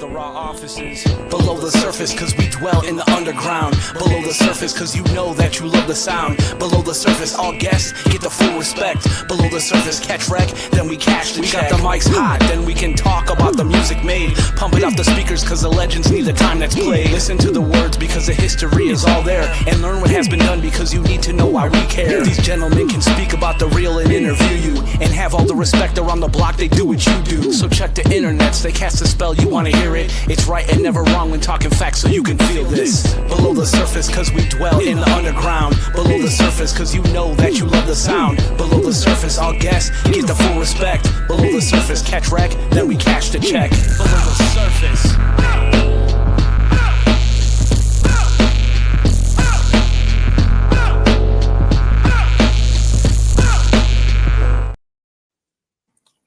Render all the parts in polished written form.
the raw offices. Below the surface, cause we dwell in the underground. Below the surface, cause you know that you love the sound. Below the surface, all guests get the full respect. Below the surface, catch wreck, then we cash the check. We got the mics hot, then we can talk about the music made. Pump it up the speakers, cause the legends need the time that's played. Listen to the words, because the history is all there. And learn what has been done, because you need to know why we care. These gentlemen can speak about the real and interview you, and have all the respect around the block, they do what you do. So check the internets, they cast a spell, you wanna hear it. It's right and never wrong when talking facts, so you can feel this. Below the surface, cause we dwell in the underground. Below the surface, cause you know that you love the sound. Below the surface, all guests get the full respect. Below the surface, catch wreck, then we cash the check. Below the surface.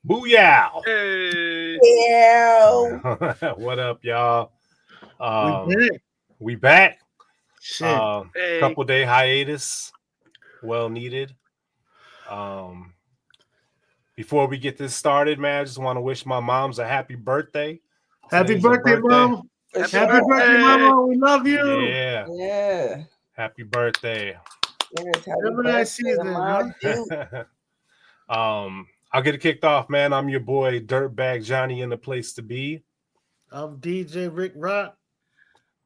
Booyah! Hey. Yeah. What up, y'all? We We back. Shit. Hey. Couple day hiatus, well needed. Before we get this started, man, I just want to wish my moms a happy birthday. Happy Today's her birthday, Mom. Happy Happy birthday, Mama. We love you. Yeah, Yeah. happy birthday. Yes, happy Have a nice birthday, season, Mom. I'll get it kicked off, man. I'm your boy Dirtbag Johnny in the place to be. I'm DJ Rick Rock.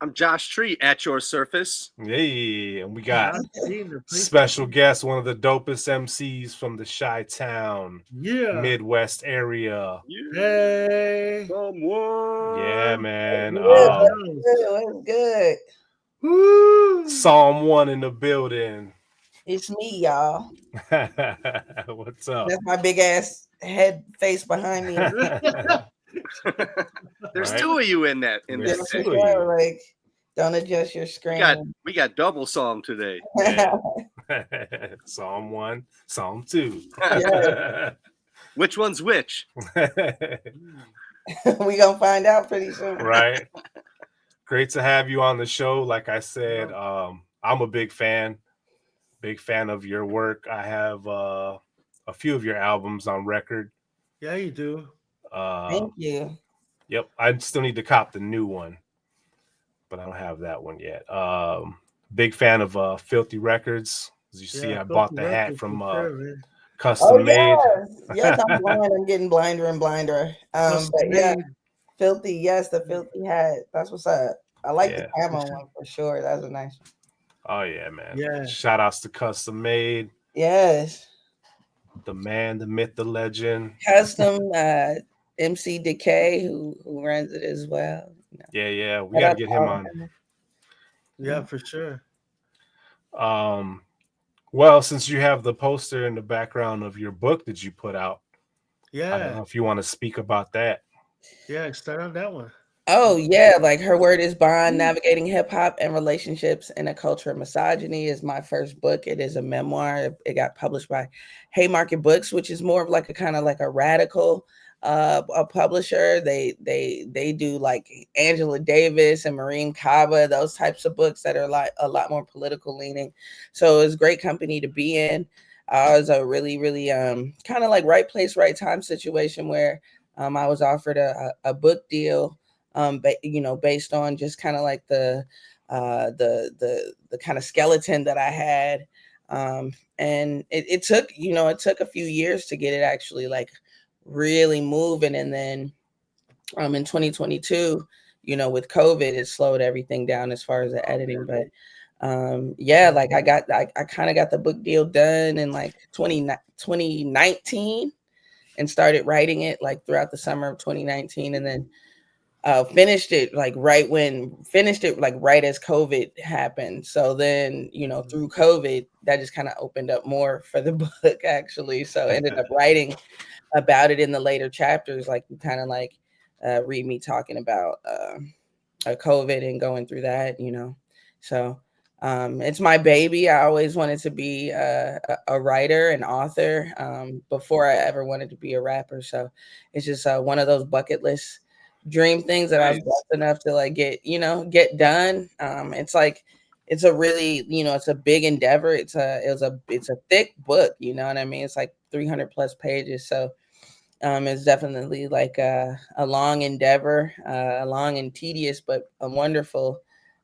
I'm Josh Tree at your surface. Hey, and we got I've seen the place. special guest, one of the dopest MCs from the Chi-Town, Yeah. Midwest area. Hey. Someone. Yeah, man. Yeah, what's good? Woo. Psalm 1 in the building. It's me, y'all. What's up? That's my big ass head face behind me. There's Right. two of you in that. In There's this. two. Yeah, like, don't adjust your screen. We got double song today. Yeah. Psalm 1, Psalm 2. Which one's which? We gonna find out pretty soon. Right. Great to have you on the show. Like I said, I'm a big fan of your work. I have a few of your albums on record. Yeah, you do. Thank you. Yep, I still need to cop the new one, but I don't have that one yet. Big fan of Filthy Records. As you see, I bought the hat from Custom Made. Yes, yes, I'm blind. I'm getting blinder and blinder. But yeah, Filthy. Yes, the Filthy hat. That's what's up. I like the camo one for sure. That's a nice one. Oh yeah, man. Yeah. Shout outs to Custom Made. Yes. The man, the myth, the legend. Custom MC Decay who runs it as well. Yeah. We gotta get him on. Yeah, for sure. Well, since you have the poster in the background of your book that you put out, I don't Yeah. know if you want to speak about that. Yeah, start on that one. Oh yeah, like Her Word is Bond, Navigating Hip Hop and Relationships in a Culture of Misogyny is my first book. It is a memoir. It got published by Haymarket Books, which is more of like a kind of like a radical a publisher. They do like Angela Davis and Maureen Kaba, those types of books that are like a lot more political leaning. So it's great company to be in. It was a really kind of like right place, right time situation where I was offered a book deal. Based on just kind of like the kind of skeleton that I had, and it took a few years to get it actually like really moving, and then in 2022, with COVID, it slowed everything down as far as the editing, but like I kind of got the book deal done in like 2019 and started writing it like throughout the summer of 2019, and then finished it right as COVID happened. So then, through COVID, that just kind of opened up more for the book actually. So I ended up writing about it in the later chapters. Like you kind of like read me talking about COVID and going through that, So it's my baby. I always wanted to be a writer and author before I ever wanted to be a rapper. So it's just one of those bucket list dream things that I was blessed enough to like get done. It's a really, it's a big endeavor. It's a thick book, you know what I mean? It's like 300 plus pages. So It's definitely like a long endeavor, a long and tedious, but a wonderful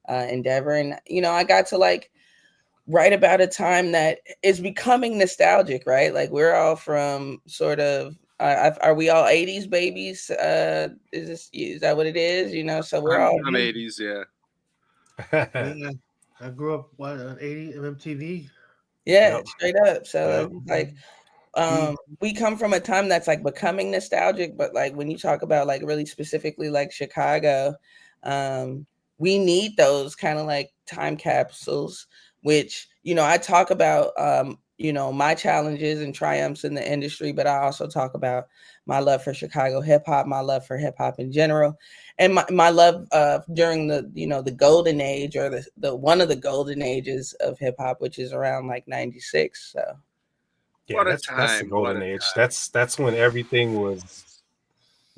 endeavor. And, you know, I got to like write about a time that is becoming nostalgic, right? Like we're all from sort of, are we all 80s babies? Is that what it is? You know, so we're all, I'm 80s, yeah. Yeah, I grew up on 80 MTV. yeah, Yep. straight up. So Yep. like, He- we come from a time that's like becoming nostalgic, but like when you talk about like really specifically like Chicago, um, we need those kind of like time capsules, which, you know, I talk about, you know, my challenges and triumphs in the industry, but I also talk about my love for Chicago hip hop, my love for hip hop in general, and my love during the, you know, the golden age, or the one of the golden ages of hip hop, which is around like 96. So Yeah, What a that's the time. What golden a age. time. That's when everything was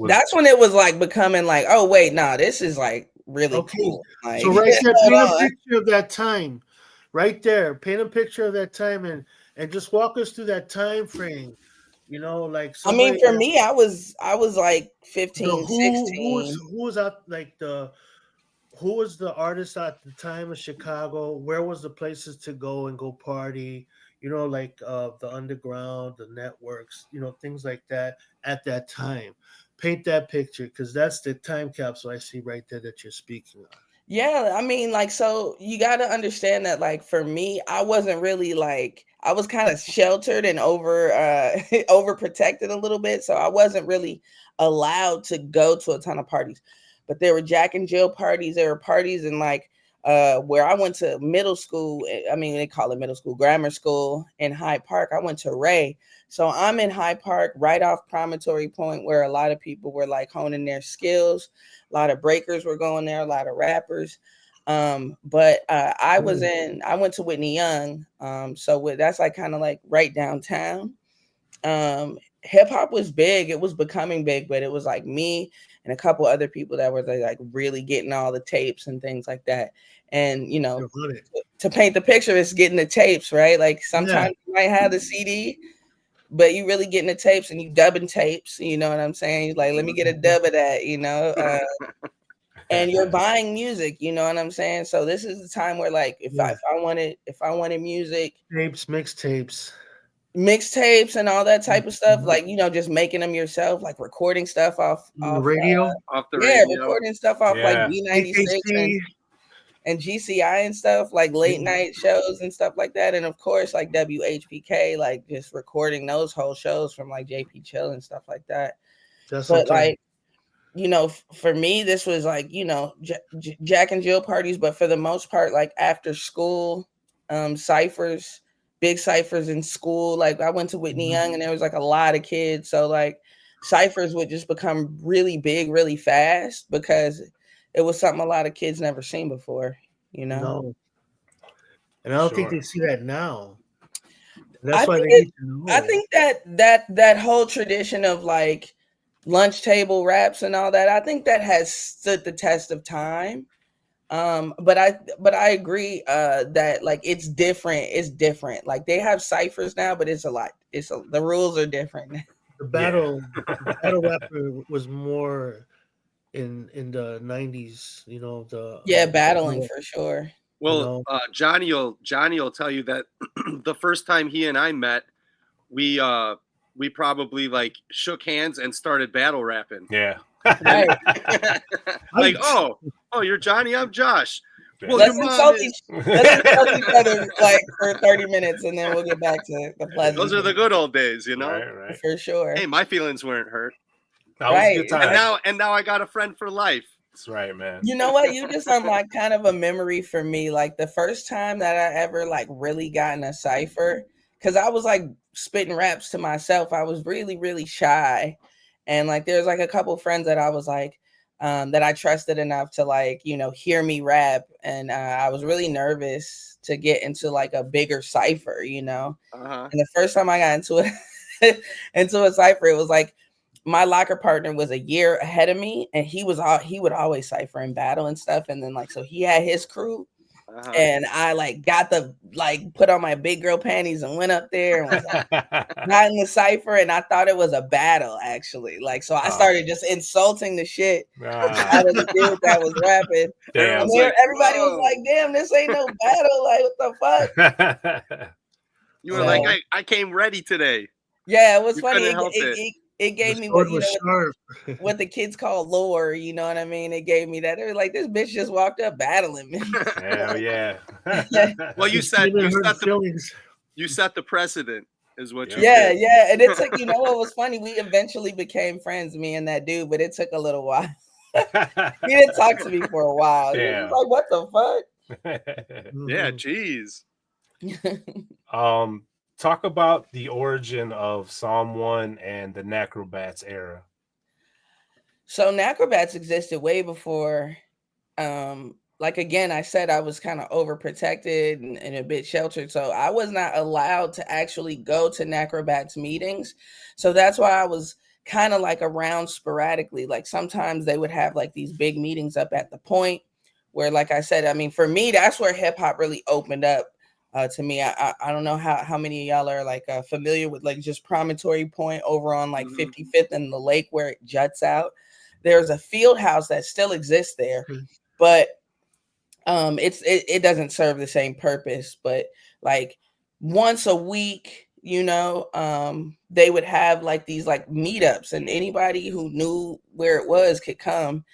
that's when it was like becoming like, oh wait, nah, this is like really okay, cool. Like, so right there, hold paint a on. picture of that time. Right there, paint a picture of that time, and just walk us through that time frame. You know, like I mean, somebody for me, I was like the 15, who was out like the who was the artist at the time of Chicago? Where was the places to go and go party? You know, like the underground, the networks, you know, things like that at that time. Paint that picture because that's the time capsule I see right there that you're speaking on. Yeah, I mean, like, so you got to understand that, like, for me, I wasn't really like, I was kind of sheltered and overprotected a little bit, so I wasn't really allowed to go to a ton of parties. But there were Jack and Jill parties. There were parties in like where I went to middle school. I mean, they call it middle school, grammar school in Hyde Park. I went to Ray, so I'm in Hyde Park, right off Promontory Point, where a lot of people were like honing their skills. A lot of breakers were going there, a lot of rappers. But I went to Whitney Young. That's like kind of like right downtown. Hip hop was big. It was becoming big, but it was like me and a couple other people that were like really getting all the tapes and things like that. And, you know, You're on it. to paint the picture, it's getting the tapes, right? Like Yeah. sometimes you might have the CD, but you really getting the tapes and you dubbing tapes. You know what I'm saying? Like, let me get a dub of that, you know? And you're buying music, you know what I'm saying? So this is the time where like if I wanted music, Tapes, mixtapes, mixtapes and all that type of stuff, Mhm. like, you know, just making them yourself, like recording stuff The radio, Off the yeah, radio. recording stuff off like Yeah. B96 AKC. and GCI and stuff, like late night shows and stuff like that. And of course, like WHPK, like just recording those whole shows from like JP Chill and stuff like that. That's But what I'm like, you know, for me, this was like, you know, Jack and Jill parties, but for the most part, like after school, ciphers, big ciphers in school. Like I went to Whitney Young and there was like a lot of kids. So like ciphers would just become really big, really fast because it was something a lot of kids never seen before, you know? No, and I don't think Sure. they see that now. I That's why think they it, need to know. I think that whole tradition of like lunch table raps and all that, I think that has stood the test of time. But I agree that like it's different. Like they have ciphers now, but it's a lot. The rules are different. the Yeah. battle rapper was more in the 90s. You know Yeah, battling for sure. you Well, know Johnny will tell you that the first time he and I met, we probably like shook hands and started battle rapping. Yeah. Right. Like, oh, you're Johnny, I'm Josh. Well, Let's your mom insult is. each other like for 30 minutes and then we'll get back to the pleasant. Those are the good old days, you know. Right. For sure. Hey, my feelings weren't hurt, That was a good Right. time. and now I got a friend for life. That's right, man. You know what? You just unlocked kind of a memory for me. Like the first time that I ever like really got in a cipher, because I was like spitting raps to myself. I was really, really shy. And like there's like a couple friends that I was like, that I trusted enough to like, you know, hear me rap. And I was really nervous to get into like a bigger cipher, you know. Uh-huh. And the first time I got into it into a cipher, it was like my locker partner was a year ahead of me, and he would always cipher and battle and stuff. And then like so he had his crew, And I like got put on my big girl panties and went up there and was like, got in the cipher, and I thought it was a battle actually. Like, so I started just insulting the shit out of the dude that was rapping. Damn. And everybody was like, "Damn, this ain't no battle! Like, what the fuck?" You were like, I came ready today. Yeah, it was funny. It gave me what what the kids call lore. You know what I mean? It gave me that. They were like, "This bitch just walked up battling me." Hell yeah. Well, you set the precedent, is what you said. did. Yeah. And it took, you know what was funny? We eventually became friends, me and that dude, but it took a little while. He didn't talk to me for a while. He was like, "What the fuck?" Yeah, geez. Talk about the origin of Psalm 1 and the Necrobats era. So Necrobats existed way before. Like, again, I said I was kind of overprotected and a bit sheltered, so I was not allowed to actually go to Necrobats meetings. So that's why I was kind of like around sporadically. Like, sometimes they would have like these big meetings up at the Point, where, like I said, I mean, for me, that's where hip hop really opened up. To me, I don't know how many of y'all are like familiar with like just Promontory Point over on like 55th and the lake where it juts out. There's a field house that still exists there, but it doesn't serve the same purpose. But like once a week, you know, they would have like these like meetups, and anybody who knew where it was could come.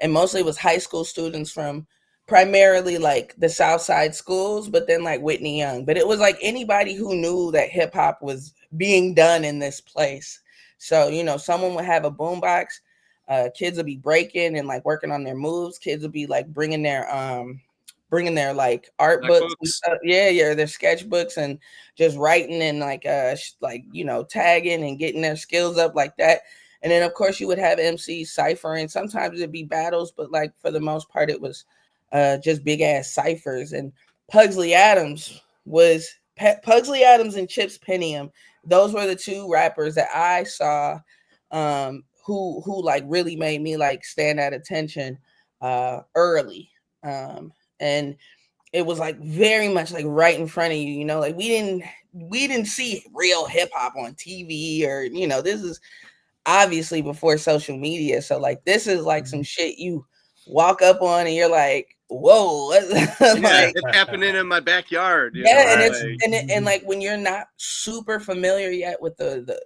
And mostly it was high school students from primarily like the South Side schools, but then like Whitney Young. But it was like anybody who knew that hip hop was being done in this place. So, you know, someone would have a boombox, kids would be breaking and like working on their moves. Kids would be like bringing their like art books and stuff. Yeah, their sketchbooks, and just writing and like you know, tagging and getting their skills up like that. And then of course you would have MCs ciphering. Sometimes it'd be battles, but like for the most part it was just big ass ciphers. And Pugsley Adams and Chips Penium. Those were the two rappers that I saw who like really made me like stand at attention early. And it was like very much like right in front of you, you know, like we didn't see real hip hop on TV, or, you know, this is obviously before social media. So like this is like some shit you walk up on and you're like, whoa, like, it's happening in my backyard. Yeah, and like when you're not super familiar yet with the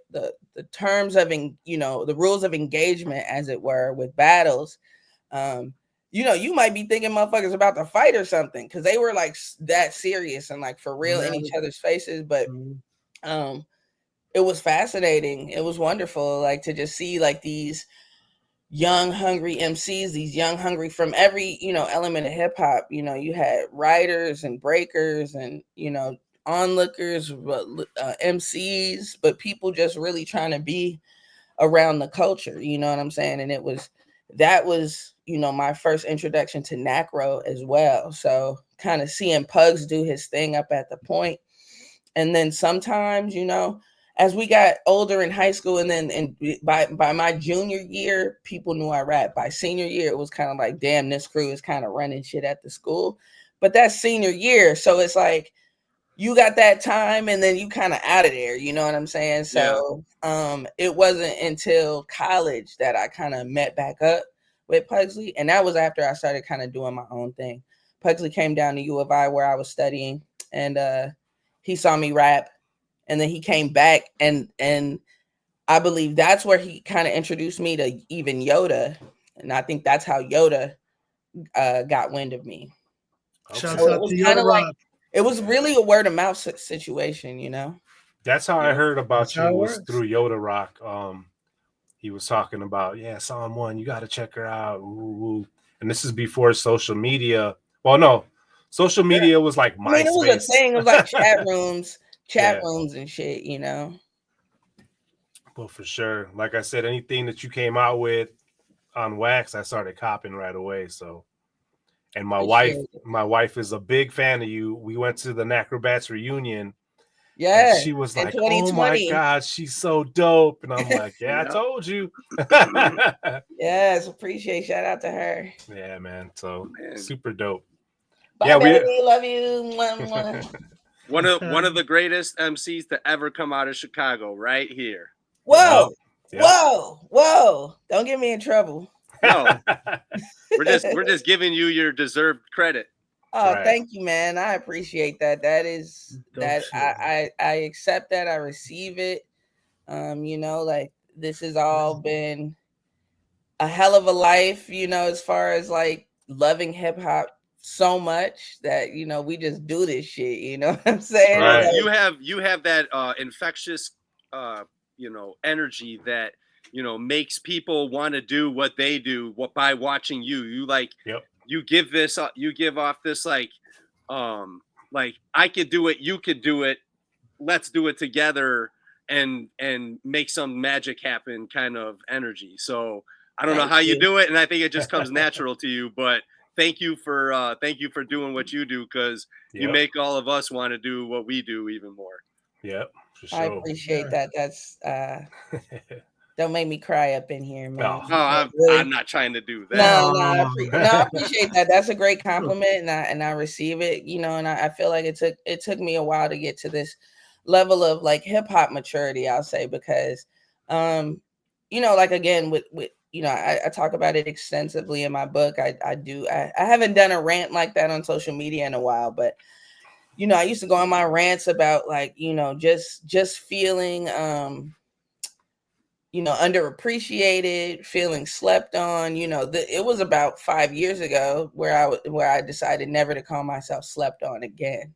terms of, you know, the rules of engagement, as it were, with battles, you know, you might be thinking motherfuckers about to fight or something, because they were like that serious and like for real in each other's faces. But it was fascinating. It was wonderful, like to just see like these young hungry MCs, these young hungry from every, you know, element of hip hop. You know, you had writers and breakers and, you know, onlookers, MCs, but people just really trying to be around the culture, you know what I'm saying? And that was, you know, my first introduction to Nacro as well. So kind of seeing Pugs do his thing up at the Point. And then sometimes, you know, as we got older in high school, and by my junior year, people knew I rap. By senior year, it was kind of like, damn, this crew is kind of running shit at the school. But that's senior year, so it's like you got that time, and then you kind of out of there. You know what I'm saying? So it wasn't until college that I kind of met back up with Pugsley, and that was after I started kind of doing my own thing. Pugsley came down to U of I where I was studying, and he saw me rap. And then he came back, and I believe that's where he kind of introduced me to even Yoda. And I think that's how Yoda got wind of me. Okay. So it was kind of like, it was really a word of mouth situation, you know? That's how I heard about you, was through Yoda Rock. He was talking about, Psalm 1, you got to check her out. Ooh. And this is before social media. Well, no, social media was like MySpace. I mean, it was a thing. It was like chat rooms and shit, you know. Well, for sure. Like I said, anything that you came out with on wax, I started copying right away. So, and my wife is a big fan of you. We went to the Necrobats reunion. Yeah, and she was like, "Oh my God, she's so dope!" And I'm like, "Yeah, I told you." Yes, appreciate. Shout out to her. Yeah, man. So super dope. Bye, Yeah, baby. Love you. Mwah, mwah. One of the greatest MCs to ever come out of Chicago, right here. Whoa, Yep. whoa! Don't get me in trouble. No, we're just giving you your deserved credit. Oh, Right. thank you, man. I appreciate that. That is Dope that shit. I accept that. I receive it. You know, like this has all been a hell of a life, you know, as far as like loving hip hop so much that, you know, we just do this shit, you know what I'm saying? Right. Like, You have that infectious you know, energy that, you know, makes people want to do what they do by watching you. You like you give off this like I could do it, you could do it, let's do it together and make some magic happen kind of energy. So I don't know how you do it, and I think it just comes natural to you. But thank you for doing what you do, because you make all of us want to do what we do even more. Yep, for sure. I appreciate that. That's don't make me cry up in here, man. No, really, I'm not trying to do that. No, I appreciate that. That's a great compliment, and I receive it. You know, and I feel like it took me a while to get to this level of like hip hop maturity. I'll say because, you know, like again with you know, I talk about it extensively in my book. I haven't done a rant like that on social media in a while, but you know, I used to go on my rants about like, you know, just feeling you know, underappreciated, feeling slept on. You know, it was about 5 years ago where I decided never to call myself slept on again.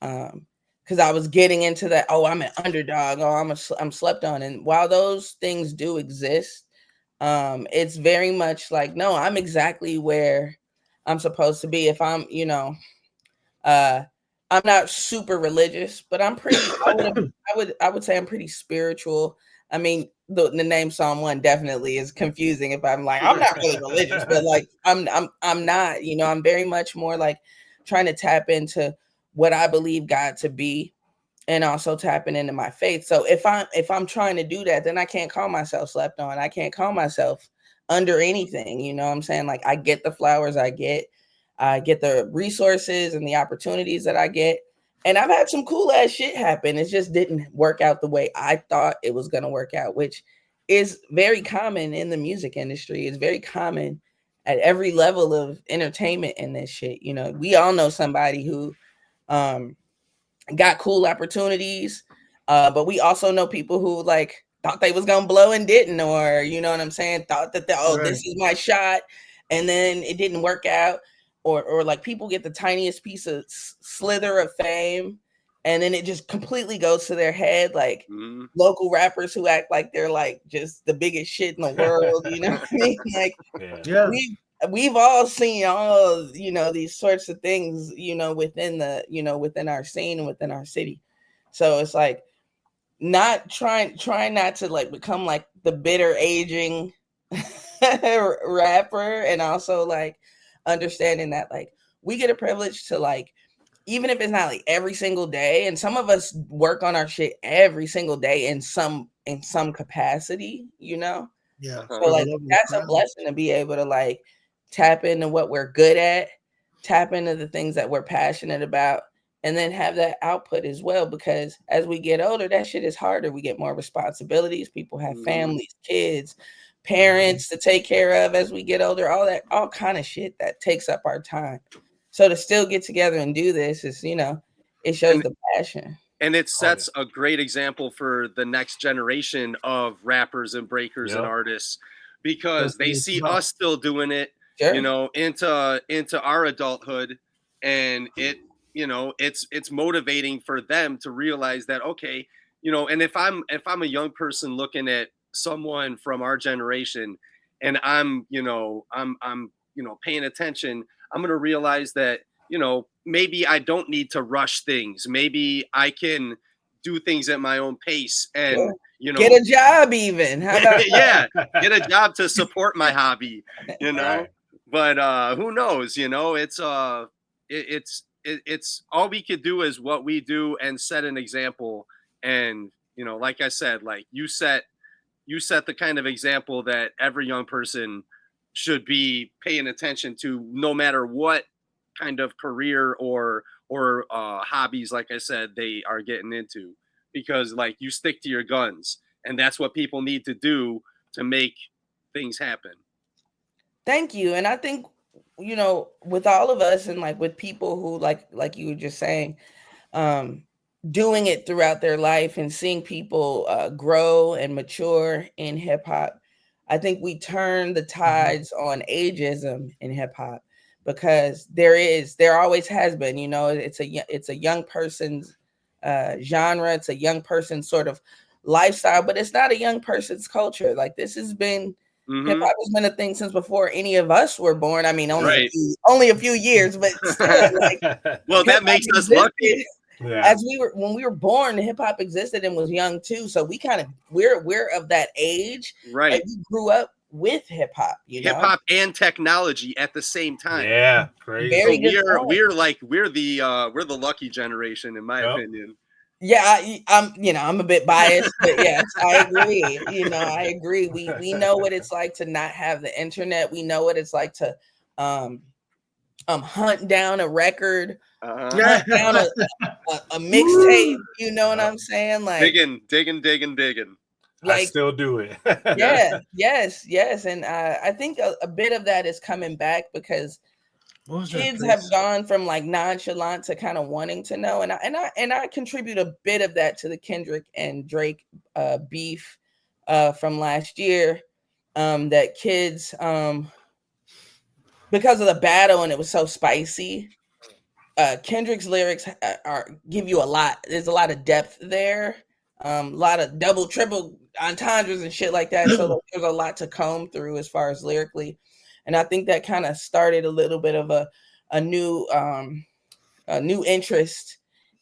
Because I was getting into that, oh, I'm an underdog, oh, I'm slept on. And while those things do exist, it's very much like, no, I'm exactly where I'm supposed to be. If I'm, you know, I'm not super religious, but I'm pretty. I would say I'm pretty spiritual. I mean, the name Psalm 1 definitely is confusing if I'm like I'm not really religious, but like I'm not. You know, I'm very much more like trying to tap into what I believe God to be, and also tapping into my faith. So if I'm trying to do that, then I can't call myself slept on. I can't call myself under anything. You know what I'm saying? Like I get the flowers I get the resources and the opportunities that I get. And I've had some cool ass shit happen. It just didn't work out the way I thought it was going to work out, which is very common in the music industry. It's very common at every level of entertainment in this shit. You know, we all know somebody who got cool opportunities, but we also know people who like thought they was gonna blow and didn't, or you know what I'm saying, thought that this is my shot, and then it didn't work out, or like people get the tiniest piece of slither of fame, and then it just completely goes to their head, like local rappers who act like they're like just the biggest shit in the world, you know what I mean? Like we've all seen all, you know, these sorts of things, you know, within our scene and within our city. So it's like not trying not to like become like the bitter aging rapper, and also like understanding that like we get a privilege to like, even if it's not like every single day, and some of us work on our shit every single day in some capacity, you know? Yeah. So like that's a blessing to be able to like tap into what we're good at, tap into the things that we're passionate about, and then have that output as well. Because as we get older, that shit is harder. We get more responsibilities. People have families, kids, parents to take care of as we get older, all kind of shit that takes up our time. So to still get together and do this is, you know, it shows the passion. And it sets a great example for the next generation of rappers and breakers and artists, because they see us still doing it, you know, into our adulthood, and it, you know, it's motivating for them to realize that, okay, you know, and if I'm a young person looking at someone from our generation, and I'm you know paying attention, I'm going to realize that, you know, maybe I don't need to rush things. Maybe I can do things at my own pace, and you know, get a job even. How about get a job to support my hobby, you know. Right. But who knows, you know, it's all we could do is what we do and set an example. And you know, like I said, like you set the kind of example that every young person should be paying attention to, no matter what kind of career or hobbies, like I said, they are getting into, because like you stick to your guns, and that's what people need to do to make things happen. Thank you. And I think, you know, with all of us and like with people who like you were just saying, doing it throughout their life and seeing people grow and mature in hip hop, I think we turn the tides on ageism in hip hop, because there always has been, you know, it's a young person's genre, it's a young person's sort of lifestyle, but it's not a young person's culture. Like this has been hip hop has been a thing since before any of us were born. I mean, only a few years, but still, like, well, that makes us lucky. Yeah. When we were born, hip hop existed and was young too. So we're of that age. Right. Like we grew up with hip hop, hip hop and technology at the same time. Yeah, crazy. Very so we're the lucky generation, in my opinion. Yeah, I'm a bit biased, but yes, I agree. I agree. We know what it's like to not have the internet. We know what it's like to hunt down a record, hunt down a mixtape. You know what I'm saying? Like digging. Like, I still do it. yes. And I think a bit of that is coming back because kids have gone from like nonchalant to kind of wanting to know, and I contribute a bit of that to the Kendrick and Drake beef from last year. That kids, because of the battle and it was so spicy, Kendrick's lyrics give you a lot. There's a lot of depth there, a lot of double, triple entendres and shit like that. So there's a lot to comb through as far as lyrically. And I think that kind of started a little bit of a new interest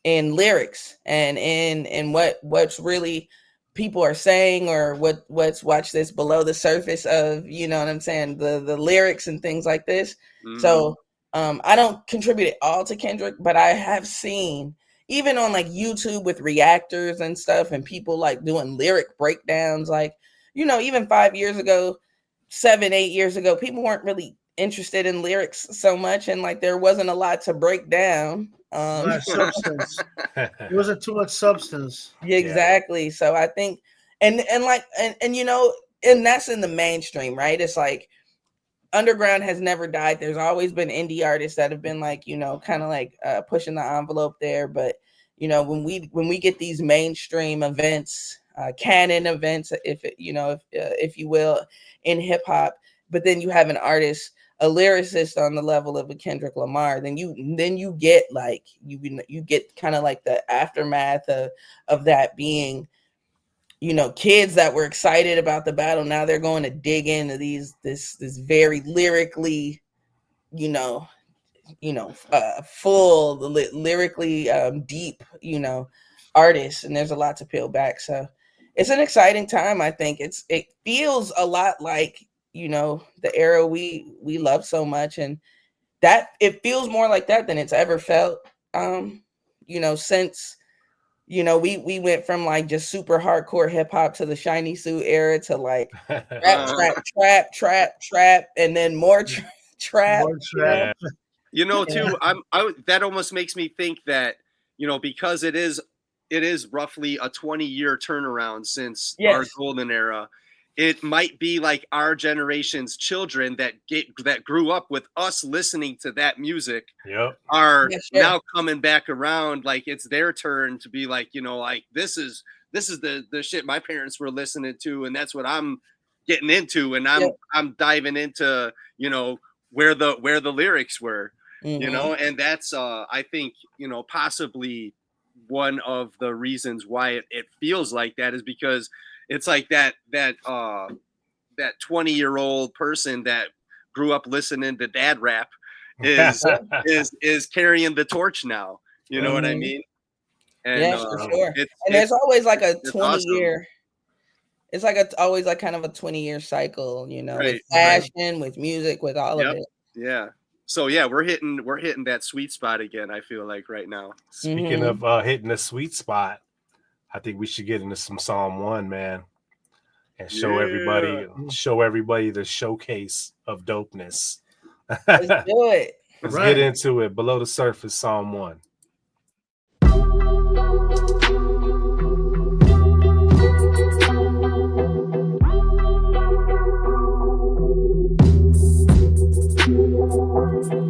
in lyrics and in what's really people are saying, or what's watch this below the surface of, you know what I'm saying, the lyrics and things like this. So I don't contribute it all to Kendrick, but I have seen even on like YouTube with reactors and stuff and people like doing lyric breakdowns, like, you know, even 5 years ago, 7-8 years ago, people weren't really interested in lyrics so much, and like there wasn't a lot to break down. Substance. It wasn't too much substance. Exactly. So I think and you know, and that's in the mainstream, right? It's like underground has never died. There's always been indie artists that have been like, you know, kind of like pushing the envelope there. But you know, when we get these mainstream events, canon events, if you will, in hip hop, but then you have an artist, a lyricist on the level of a Kendrick Lamar, then you get like you get kind of like the aftermath of that being, you know, kids that were excited about the battle, now they're going to dig into this very lyrically, full lyrically deep, you know, artists, and there's a lot to peel back. So it's an exciting time. I think it feels a lot like, you know, the era we love so much, and that it feels more like that than it's ever felt. You know, since, you know, we went from like just super hardcore hip hop to the Shiny Suit era to like trap, and then more trap. You know, too, that almost makes me think that, you know, because it is roughly a 20-year turnaround since our golden era. It might be like our generation's children that grew up with us listening to that music are now coming back around. Like it's their turn to be like, you know, like this is the shit my parents were listening to, and that's what I'm getting into, and I'm diving into, you know, where the lyrics were, you know, and that's I think, you know, possibly one of the reasons why it feels like that is because it's like that 20-year-old person that grew up listening to dad rap is carrying the torch now. You know what I mean? And, for sure. And there's always like a 20-year. It's like always like kind of a 20-year cycle, you know, with fashion, with music, with all of it. Yeah. So yeah, we're hitting that sweet spot again, I feel like right now. Speaking of hitting the sweet spot, I think we should get into some Psalm 1, man, and show everybody the showcase of dopeness. Let's do it. Let's get into it. Below the Surface, Psalm 1.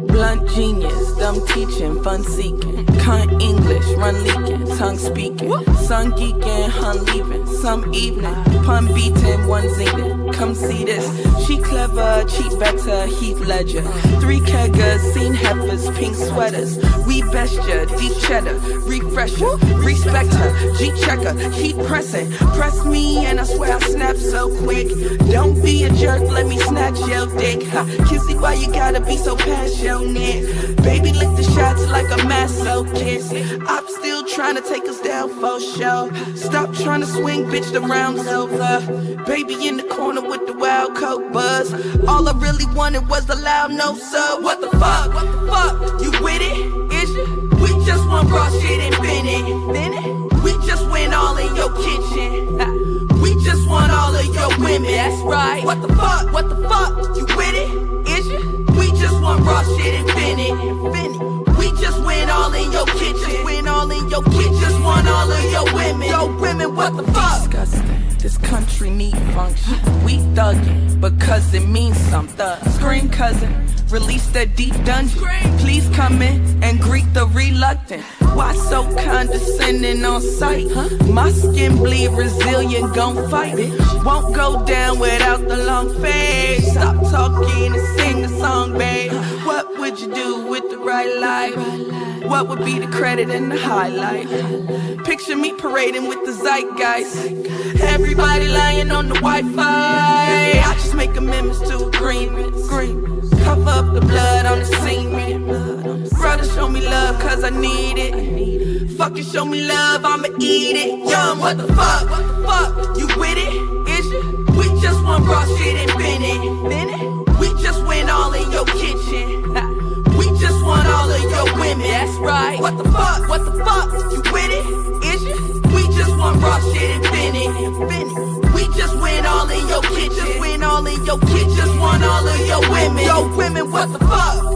Blunt genius, dumb teaching, fun seeking, cunt English, run leaking, tongue speaking, sun geeking, hun leaving, some evening, pun beating, one zinging. Come see this, she clever, cheat better, Heath Ledger. 3 keggers, seen heifers, pink sweaters. We best ya, deep cheddar, refresher, respect her, G checker, keep pressing, press me and I swear I snap so quick. Don't be a jerk, let me snatch your dick. Kissy, why you gotta be so passionate? Baby, lick the shots like a maso kiss. I'm still trying to take us down for show. Stop trying to swing, bitch, the round's over. Baby in the corner with the wild coke buzz. All I really wanted was the loud no sub. What the fuck? What the fuck? You with it? Is you? We just want raw shit and finish. We just went all in your kitchen. We just want all of your women. That's right. What the fuck? What the fuck? You with it? Is you? We just want raw shit and finish. We just went all in your kitchen. Went all in your kitchen. Just want all of your women. Your women, what the fuck? Disgusting. This country need function. We thuggin' because it means something. Scream cousin, release the deep dungeon. Please come in and greet the reluctant. Why so condescending on sight? My skin bleed resilient, gon' fight. Won't go down without the long face. Stop talking and sing the song, babe. What would you do with the right life? What would be the credit and the highlight? Picture me parading with the zeitgeist. Everybody lying on the Wi-Fi. I just make amendments to agreements. Cover up the blood on the semen. Brother, show me love cause I need it. Fucking show me love, I'ma eat it. Young, what the fuck? What the fuck? You with it? Is you? We just want raw shit and finish. We just went all in your kitchen. We just want all of your women. That's right. What the fuck? What the fuck? You with it? Is you? We just want raw shit and finish. We just went all in your kitchen. Just went all in your kitchen. Just want all of your women. Your women, what the fuck?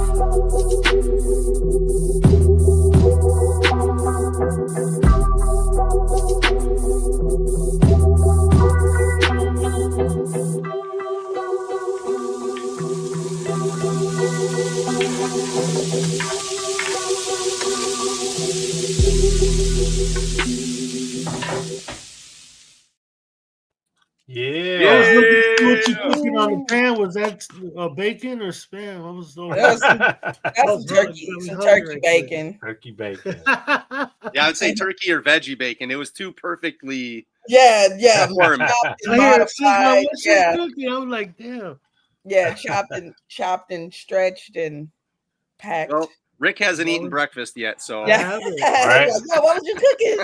Yeah. I was looking to see what you cooking on the pan. Was that bacon or spam? What was that's turkey. Some turkey bacon. Turkey bacon. Yeah, I would say turkey or veggie bacon. It was too perfectly. Yeah. Warm. Yeah. I'm like, damn. Yeah, chopped and stretched and packed. Well, Rick hasn't eaten breakfast yet, so yeah. Right. Like, what was you cooking?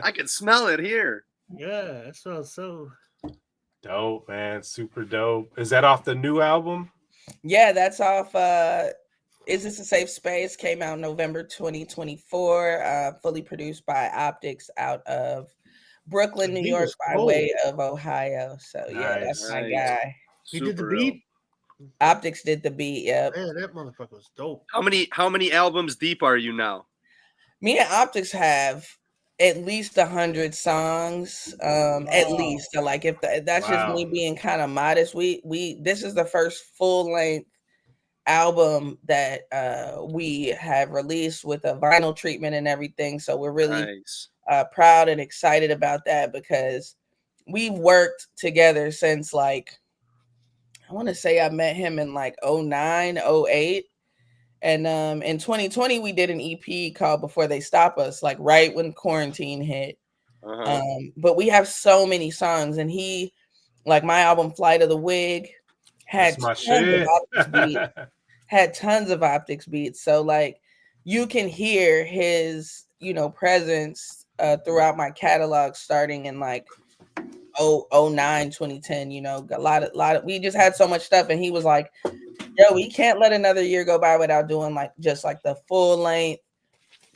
I can smell it here. Yeah, that sounds so dope, man. Super dope. Is that off the new album? Yeah, that's off Is This a Safe Space? Came out November 2024. Fully produced by Optics out of Brooklyn, New York, by way of Ohio. So yeah, that's my guy. He did the beat. Optics did the beat. Yep. Man, that motherfucker was dope. How many albums deep are you now? Me and Optics have at least 100 songs. At least. So like if that's just me being kind of modest. We this is the first full length album that we have released with a vinyl treatment and everything. So we're really proud and excited about that because we've worked together since like I want to say I met him in like 09, 08. And in 2020, we did an EP called Before They Stop Us, like right when quarantine hit. But we have so many songs. And he, like my album, Flight of the Wig, had tons of Optics beats. So like you can hear his, presence throughout my catalog starting in like 09, 2010, a lot of we just had so much stuff and he was like, yo, we can't let another year go by without doing like just like the full length,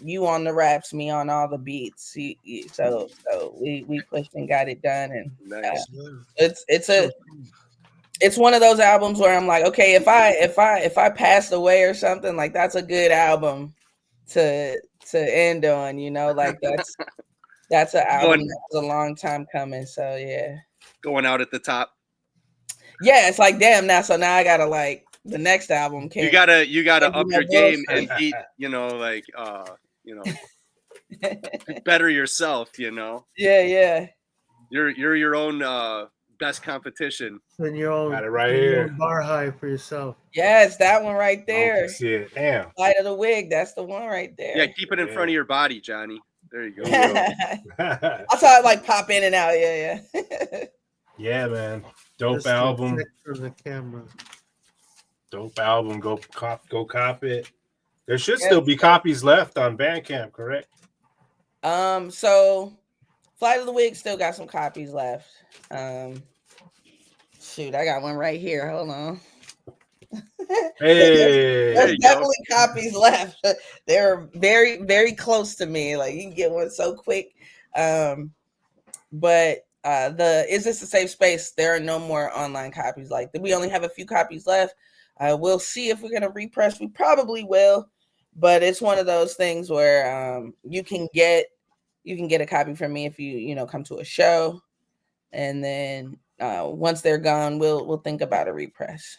you on the raps, me on all the beats. So we pushed and got it done, and it's one of those albums where I'm like, okay, if I passed away or something, like that's a good album to end on, you know, like that's an album that was a long time coming. So yeah, going out at the top. Yeah, it's like damn now. So now I gotta like the next album. You gotta up your game and beat, you know, like you know, better yourself. You know. Yeah. You're your own best competition. And your own, got it right here. Bar high for yourself. Yeah, it's that one right there. I can see it. Damn. Light of the Wig. That's the one right there. Yeah, keep it in front of your body, Johnny. There you go. I saw it like pop in and out. Yeah. Yeah, man. Dope album. For the camera. Dope album. Go cop it. There should still be copies left on Bandcamp, correct? So Flight of the Wig still got some copies left. Shoot, I got one right here. Hold on. Hey, there's definitely copies left. They're very, very close to me. Like you can get one so quick. But the Is This a Safe Space? There are no more online copies. Like we only have a few copies left. We'll see if we're gonna repress. We probably will, but it's one of those things where you can get a copy from me if you come to a show, and then once they're gone, we'll think about a repress.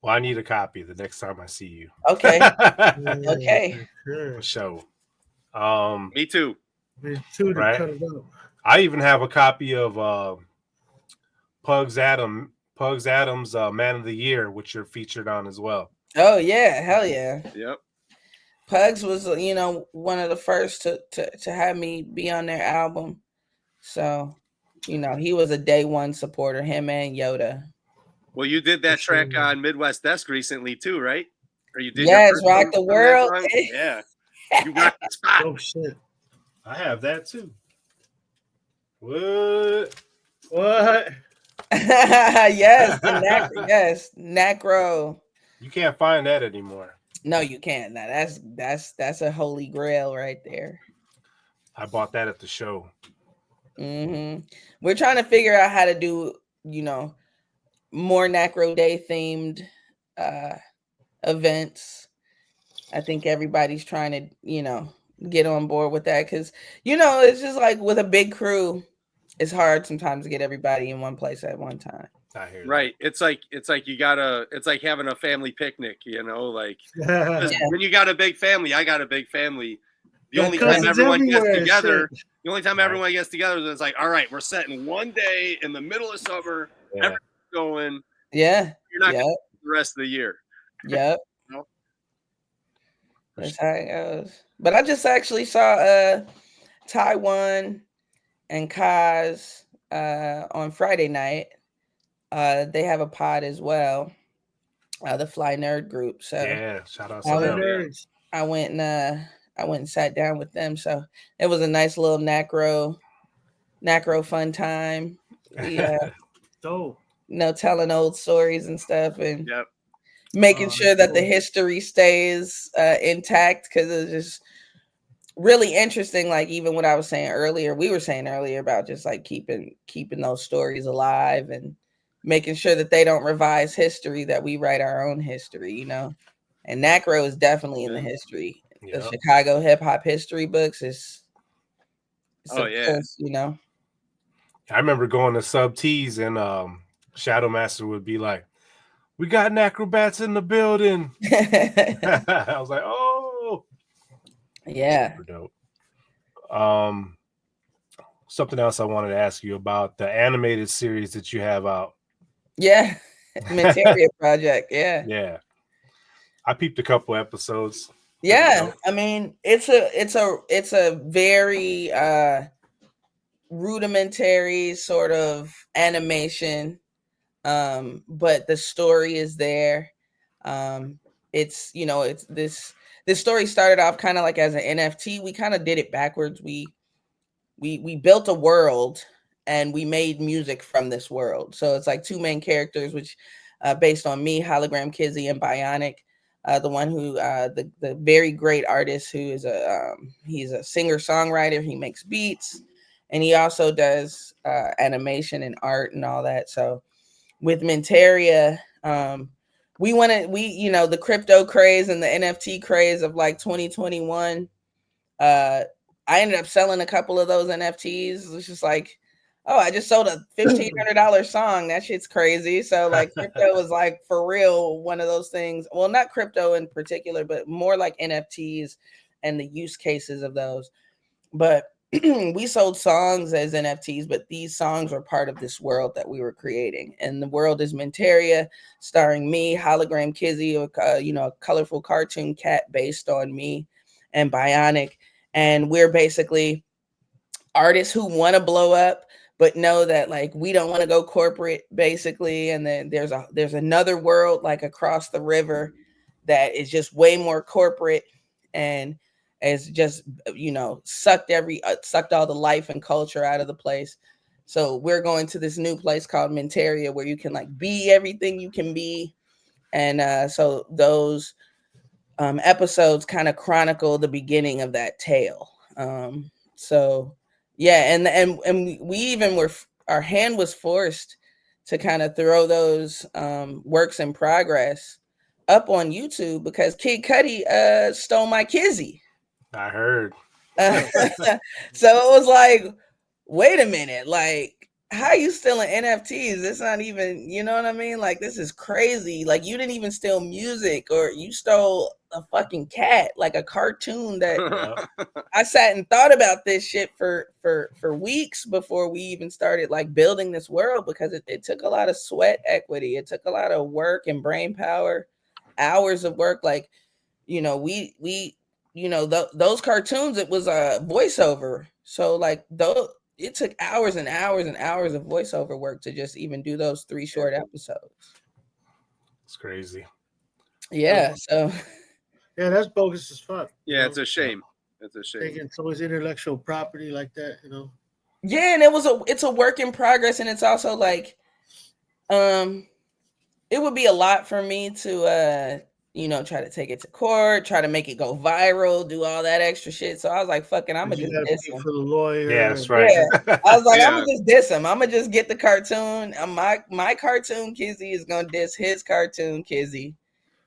Well, I need a copy the next time I see you. Okay. Okay. For sure. Me too. Me too. Right. Cut it out. I even have a copy of Pugs Adams' Man of the Year, which you're featured on as well. Oh yeah, hell yeah. Yep. Pugs was one of the first to have me be on their album, so he was a day one supporter. Him and Yoda. Well, you did that track on Midwest Desk recently too, right? Or you did? Yes, Rock the World. Yeah, you rocked the spot. Oh shit! I have that too. What? Yes, yes, Nacro. You can't find that anymore. No, you can't. Now that's a holy grail right there. I bought that at the show. We're trying to figure out how to do, more Nacro Day themed events. I think everybody's trying to, get on board with that because, it's just like with a big crew, it's hard sometimes to get everybody in one place at one time. Right. It's like it's like having a family picnic, like when you got a big family, I got a big family. The only time everyone gets together, is it's like, all right, we're setting one day in the middle of summer, everyone's going. Yeah. You're not going the rest of the year. Yep. That's how it goes. But I just actually saw Taiwan and Kaz on Friday night. They have a pod as well, the Fly Nerd Group. So yeah, shout out to them. I went and sat down with them. So it was a nice little Nacro fun time. Dope. Telling old stories and stuff, and making sure that the history stays intact, because it's just really interesting. Like even what I was saying earlier, we were saying earlier about just like keeping those stories alive and making sure that they don't revise history, that we write our own history, And Nacro is definitely in the history. The Chicago hip hop history books is course, I remember going to Sub T's and Shadow Master would be like, "We got Nacrobats in the building." I was like, "Oh, yeah." Super dope. Something else I wanted to ask you about the animated series that you have out. Yeah, Materia Project. Yeah, yeah. I peeped a couple episodes. Yeah, I mean, it's a very rudimentary sort of animation, but the story is there. It's this story started off kind of like as an NFT. We kind of did it backwards. We built a world and we made music from this world. So it's like two main characters, which based on me, Hologram Kizzy, and Bionic. The one who the very great artist who is he's a singer-songwriter. He makes beats and he also does animation and art and all that. So with Minteria, the crypto craze and the NFT craze of like 2021. I ended up selling a couple of those NFTs. It's just like, oh, I just sold a $1,500 song. That shit's crazy. So like crypto was like for real one of those things. Well, not crypto in particular, but more like NFTs and the use cases of those. But we sold songs as NFTs, but these songs were part of this world that we were creating. And the world is Minteria, starring me, Hologram Kizzy, a colorful cartoon cat based on me, and Bionic. And we're basically artists who want to blow up, but know that like we don't want to go corporate, basically. And then there's another world like across the river that is just way more corporate and has just sucked all the life and culture out of the place. So we're going to this new place called Minteria where you can like be everything you can be. And so those episodes kind of chronicle the beginning of that tale. So yeah, and we even our hand was forced to kind of throw those works in progress up on YouTube because Kid Cudi stole my Kizzy. I heard. So it was like, wait a minute, like, how you stealing NFTs? It's not even, you know what I mean? Like, this is crazy. Like, you didn't even steal music, or you stole a fucking cat, like a cartoon that I sat and thought about this shit for weeks before we even started like building this world, because it took a lot of sweat equity. It took a lot of work and brain power, hours of work. Like, those cartoons, it was a voiceover. So like it took hours and hours and hours of voiceover work to just even do those 3 short episodes. It's crazy. Yeah. So yeah, that's bogus as fuck. Yeah, it's a shame. It's a shame. Taking someone's intellectual property like that, Yeah, and it's a work in progress, and it's also like, it would be a lot for me to try to take it to court, try to make it go viral, do all that extra shit. So I was like, fuck it, I'm gonna just diss him. For the lawyer. Yeah, that's right. Yeah. I was like, I'm gonna just diss him. I'm gonna just get the cartoon. My cartoon Kizzy is gonna diss his cartoon Kizzy,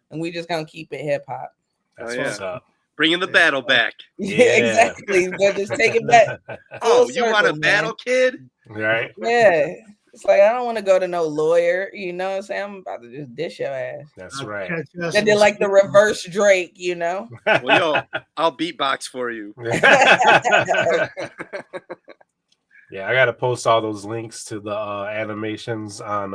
and we just gonna keep it hip hop. That's what's up. Bringing the battle back. Yeah, exactly. But just take it back. Oh, you want a battle, kid? Right. Yeah. It's like, I don't want to go to no lawyer, you know what I'm saying? I'm about to just dish your ass. That's right. They did like the reverse Drake, Well, yo, I'll beatbox for you. Yeah, I gotta post all those links to the animations on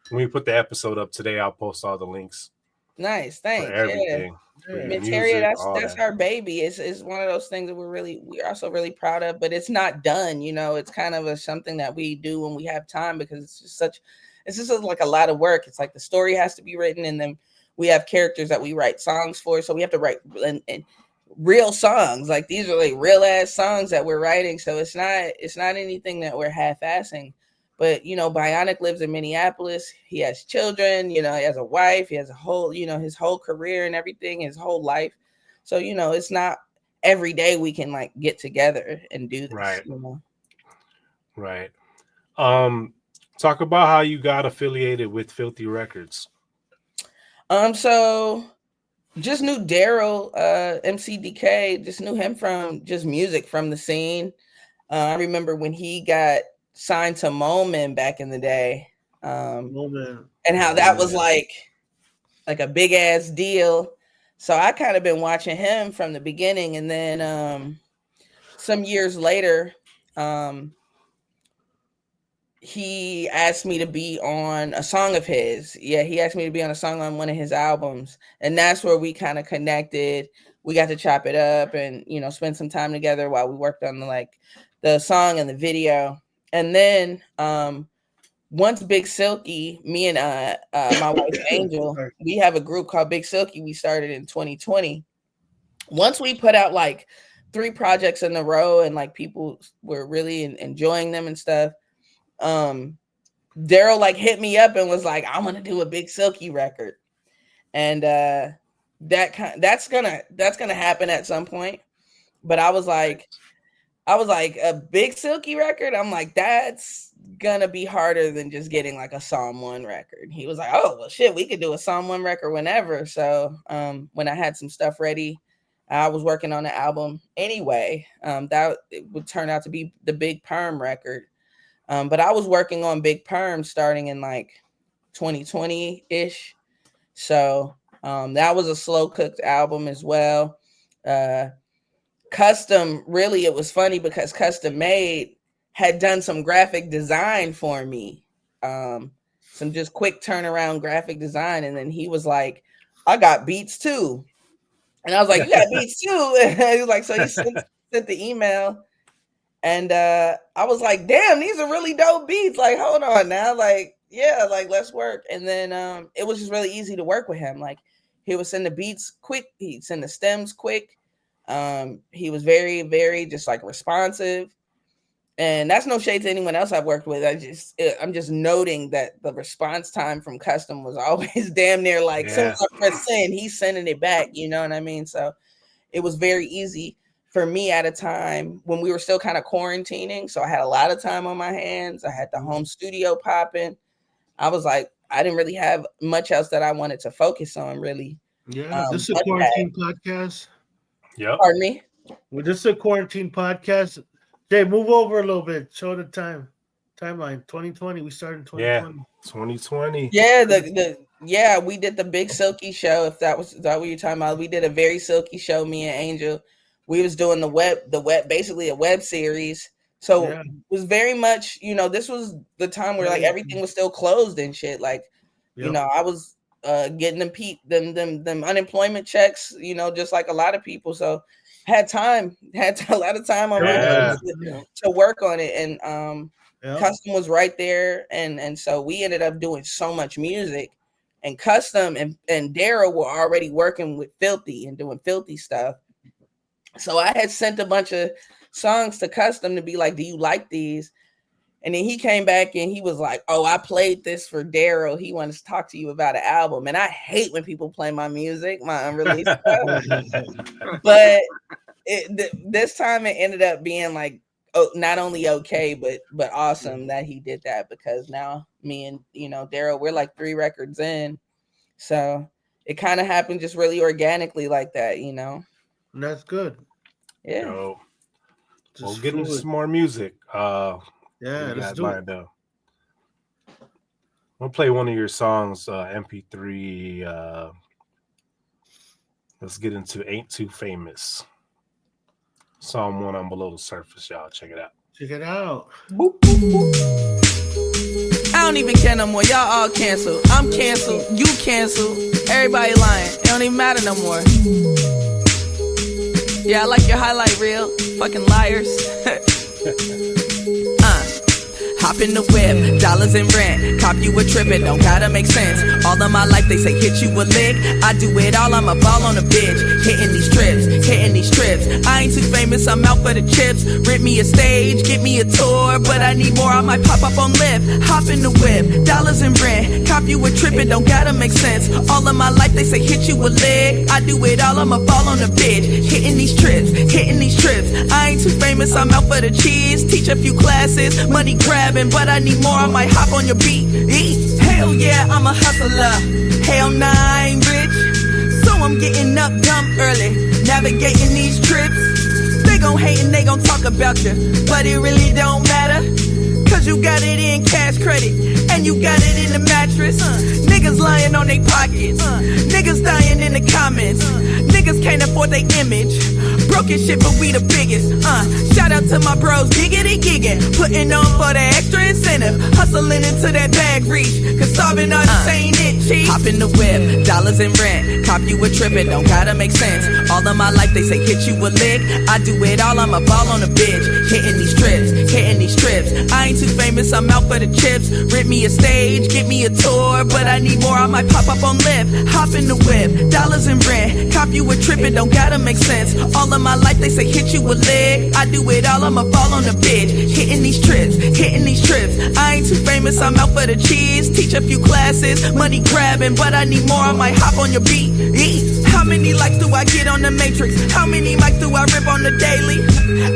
when we put the episode up today. I'll post all the links. Nice, thanks. For everything. Minteria, that's our baby. It's one of those things that we're also really proud of, but it's not done. It's kind of something that we do when we have time, because it's just like a lot of work. It's like the story has to be written, and then we have characters that we write songs for, so we have to write and real songs. Like, these are like real ass songs that we're writing, so it's not anything that we're half-assing. But Bionic lives in Minneapolis. He has children, he has a wife, he has a whole, his whole career and everything, his whole life. So, it's not every day we can like get together and do this. Right. Right. Talk about how you got affiliated with Filthy Records. So just knew Daryl, MCDK, just knew him from just music, from the scene. I remember when he got signed to Moment back in the day, and how that was like a big ass deal. So I kind of been watching him from the beginning, and then some years later, he asked me to be on a song of his. Yeah, he asked me to be on a song on one of his albums, and that's where we kind of connected. We got to chop it up and spend some time together while we worked on the song and the video. And then once Big Silky, me and my wife Angel, we have a group called Big Silky. We started in 2020. Once we put out like 3 projects in a row and like people were really enjoying them and stuff, Daryl like hit me up and was like, I want to do a Big Silky record. And that's gonna happen at some point. But I was like, I was like, a Big Silky record? I'm like, that's gonna be harder than just getting like a Psalm 1 record. He was like, oh, well, shit, we could do a Psalm 1 record whenever. So when I had some stuff ready, I was working on the album anyway. That it would turn out to be the Big Perm record. But I was working on Big Perm starting in like 2020-ish. So that was a slow cooked album as well. Custom, really, it was funny because Custom Made had done some graphic design for me. Some just quick turnaround graphic design. And then he was like, I got beats too. And I was like, you got beats too? And he was like, so he sent the email. And I was like, damn, these are really dope beats. Like, hold on now. Like, yeah, like, let's work. And then it was just really easy to work with him. Like, he would send the beats quick. He'd send the stems quick. He was very, very just like responsive. And that's no shade to anyone else I've worked with. I'm just noting that the response time from Custom was always damn near like, soon as I press send, he's sending it back. You know what I mean? So it was very easy for me at a time when we were still kind of quarantining. So I had a lot of time on my hands. I had the home studio popping. I was like, I didn't really have much else that I wanted to focus on, really. Yeah, this is a quarantine podcast. Yep. Pardon me? Well, this is a quarantine podcast. Jay, move over a little bit. Show the timeline. 2020. We started in 2020. Yeah, 2020. Yeah, we did the Big Silky show. Is that what you're talking about? We did a very silky show, me and Angel. We was doing the web, basically a web series. So it was very much, this was the time where like everything was still closed and shit. Like, I was getting them unemployment checks, just like a lot of people. So had a lot of time on my hands to work on it. And Custom was right there. And so we ended up doing so much music. And Custom and Daryl were already working with Filthy and doing Filthy stuff. So I had sent a bunch of songs to Custom to be like, do you like these? And then he came back and he was like, oh, I played this for Daryl. He wanted to talk to you about an album. And I hate when people play my music, my unreleased stuff. But this time it ended up being like, not only okay, but awesome that he did that, because now me and, Daryl, we're like 3 records in. So it kind of happened just really organically like that, That's good. Yeah. So, we'll get into some more music. Let's do it. I'll play one of your songs, MP3. Let's get into Ain't Too Famous. Psalm 1 on Below the Surface, y'all. Check it out. Check it out. Boop, boop, boop. I don't even care no more. Y'all all canceled. I'm canceled. You canceled. Everybody lying. It don't even matter no more. Yeah, I like your highlight reel. Fucking liars. Hop in the whip, dollars and rent. Cop you a trip, it don't gotta make sense. All of my life they say hit you a lick. I do it all, I'm a ball on a bitch. Hitting these trips. I ain't too famous, I'm out for the chips. Rent me a stage, get me a tour, but I need more, I might pop up on Lyft. Hop in the whip, dollars and rent. Cop you a trip, it don't gotta make sense. All of my life they say hit you a lick. I do it all, I'm a ball on a bitch. Hitting these trips. I ain't too famous, I'm out for the cheese. Teach a few classes, money grabbing, but I need more, I might hop on your beat. Hell yeah, I'm a hustler. Hell nah, I ain't rich, so I'm getting up dumb early, navigating these trips. They gon' hate and they gon' talk about you, but it really don't matter, cause you got it in cash credit, and you got it in the mattress. Niggas lying on they pockets, niggas dying in the comments, niggas can't afford they image. Broken shit, but we the biggest. Shout out to my bros, giggity giggin', putting on for the extra incentive, hustling into that bag reach, cause starving artists ain't it cheap. Hop in the whip, dollars and rent. Cop you a trip, it don't gotta make sense. All of my life they say hit you a lick. I do it all, I'm a ball on a bitch. Hitting these trips. I ain't too famous, I'm out for the chips. Rent me a stage, get me a tour, but I need more, I might pop up on Lyft. Hop in the whip, dollars and rent. Cop you a trip, it don't gotta make sense. All of my life they say hit you a lick. I do it all, I'm a ball on a bitch. Hitting these trips. I ain't too famous, I'm out for the cheese. Teach a few classes, money grabbing, but I need more, I might hop on your beat. How many likes do I get on the Matrix? How many mics do I rip on the daily?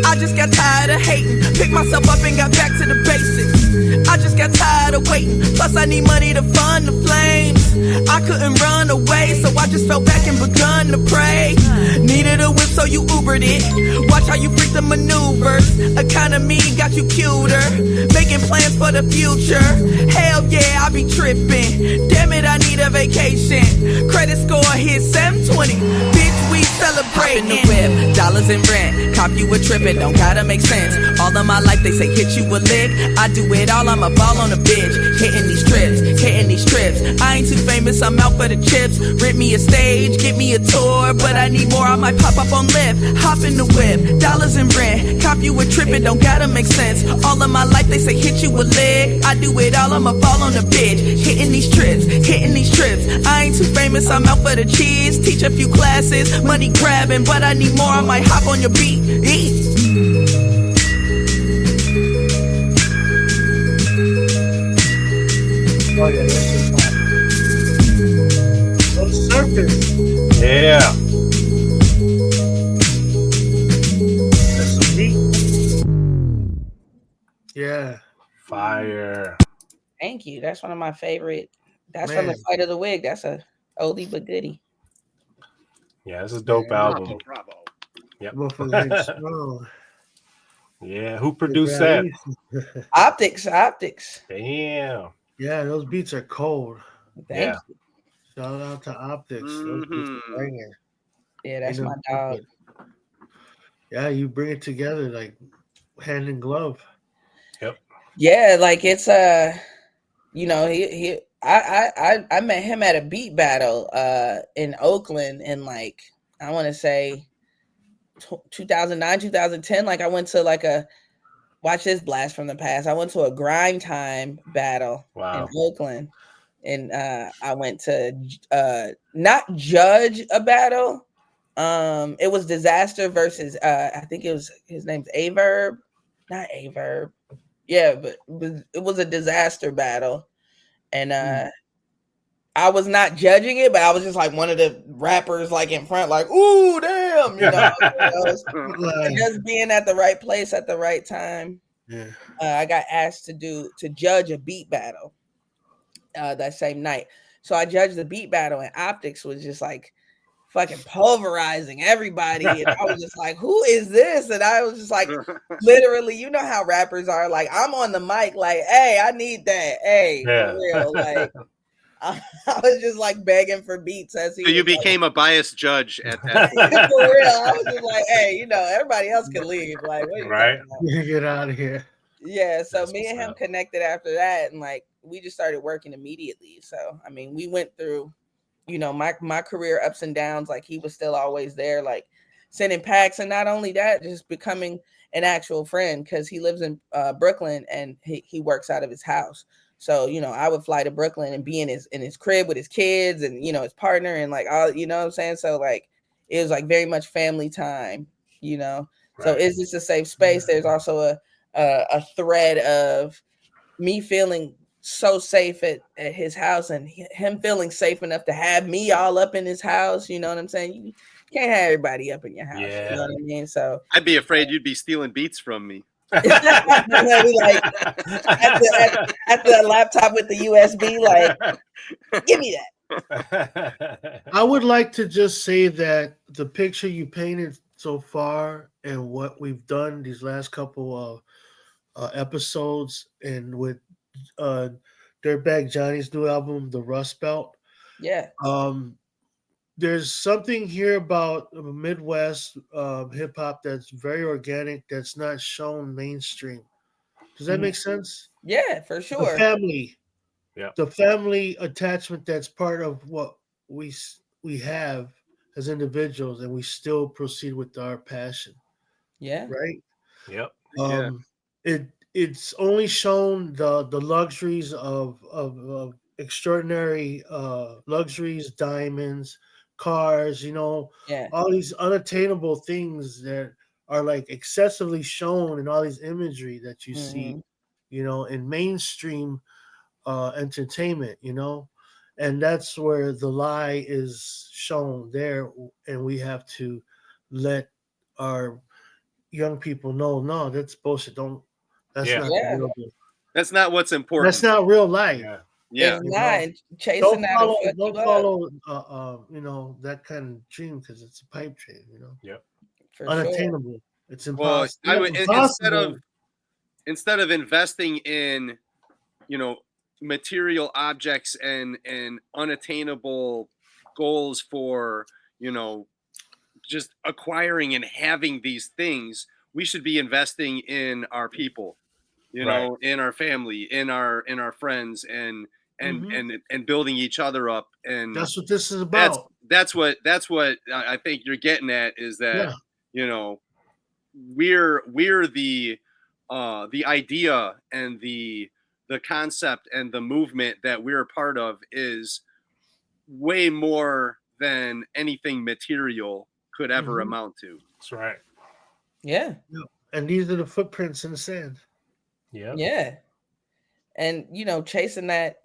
I just got tired of hating. Picked myself up and got back to the basics. I just got tired of waiting. Plus I need money to fund the flames. I couldn't run away, so I just fell back and begun to pray. Needed a whip, so you Ubered it. Watch how you freak the maneuvers. Economy got you cuter. Making plans for the future. Hell yeah, I be tripping. Damn it, I need a vacation. Credit score hit 720. Bitch, we celebrating. Hop in the whip, dollars in rent. Cop you a trip, it don't gotta make sense. All of my life they say hit you a lick. I do it all, I'm a ball on a bitch. Hitting these trips. I ain't too famous, I'm out for the chips. Rent me a stage, get me a tour, but I need more, I might pop up on Lyft. Hop in the whip, dollars in rent. Cop you a trip, it don't gotta make sense. All of my life they say hit you a lick. I do it all, I'm a ball on a bitch. Hitting these trips. I ain't too famous, I'm out for the cheese. Teach a few classes, money grabbing, but I need more, I might hop on your beat. Oh yeah, that's just fun. Oh, surface. Yeah. That's some meat. Yeah. Fire. Thank you. That's one of my favorite. That's Man. from the Fight of the Wig. That's a oldie but goodie. Yeah, it's a dope album. Bravo. Yep. Yeah, who produced that? Optics. Damn. Yeah, those beats are cold. Thank you. Shout out to Optics. Those beats are banging. Yeah, that's my dog. Yeah, you bring it together like hand in glove. Yep. Yeah, like it's you know, I met him at a beat battle in Oakland in like I want to say 2009, 2010. Like I went to like watch this blast from the past. I went to a grind time battle in Oakland. And I went to not judge a battle. It was Disaster versus I think it was his name's Averb. Not Averb. Yeah, but it was a Disaster battle. And I was not judging it, but I was just like one of the rappers like in front, like, ooh, damn, you know. Just being at the right place at the right time. Yeah. I got asked to judge a beat battle that same night. So I judged the beat battle, and Optics was just like fucking pulverizing everybody. And I was just like, who is this? And I was just like, literally, you know how rappers are. Like, I'm on the mic, like, hey, I need that. Hey, for real. Like, I was just like begging for beats as he. So you became a biased judge at that point. For real. I was just like, hey, you know, everybody else can leave. Like, what are you right? Get out of here. Yeah, so me and him connected after that, and like we just started working immediately. So I mean, we went through, you know, my career ups and downs. Like he was still always there, like sending packs, and not only that, just becoming an actual friend because he lives in Brooklyn and he works out of his house. So you know, I would fly to Brooklyn and be in his crib with his kids and you know his partner and like all, you know what I'm saying. So like it was like very much family time, you know. Right. So it's just a safe space. There's also a thread of me feeling so safe at his house and him feeling safe enough to have me all up in his house. You know what I'm saying? You can't have everybody up in your house. Yeah. You know what I mean? So I'd be afraid you'd be stealing beats from me. Like at the laptop with the USB, like, give me that. I would like to just say that the picture you painted so far and what we've done these last couple of episodes and with Dirtbag Johnny's new album, The Rust Belt. Yeah. There's something here about Midwest hip hop that's very organic, that's not shown mainstream. Does that make sense? Yeah, for sure. The family, the family attachment that's part of what we have as individuals, and we still proceed with our passion. Yeah. Right. Yep. It's only shown the luxuries of extraordinary luxuries, diamonds, cars, you know, all these unattainable things that are like excessively shown in all these imagery that you see, you know, in mainstream entertainment, you know, and that's where the lie is shown there, and we have to let our young people know, no, that's bullshit. Don't. That's not Yeah. the real deal. That's not what's important. That's not real life. Yeah. It's not chasing that. Don't follow, you know, that kind of dream because it's a pipe dream. You know. Yep. For Unattainable. sure. It's impossible. Well, I would instead of investing in, you know, material objects and unattainable goals for, you know, just acquiring and having these things, we should be investing in our people, you know, in our family, in our friends, and building each other up. And that's what this is about. That's what I think you're getting at, is that you know, we're the idea and the concept and the movement that we're a part of is way more than anything material could ever amount to. That's right. Yeah. And these are the footprints in the sand. Yeah. Yeah. And, you know, chasing that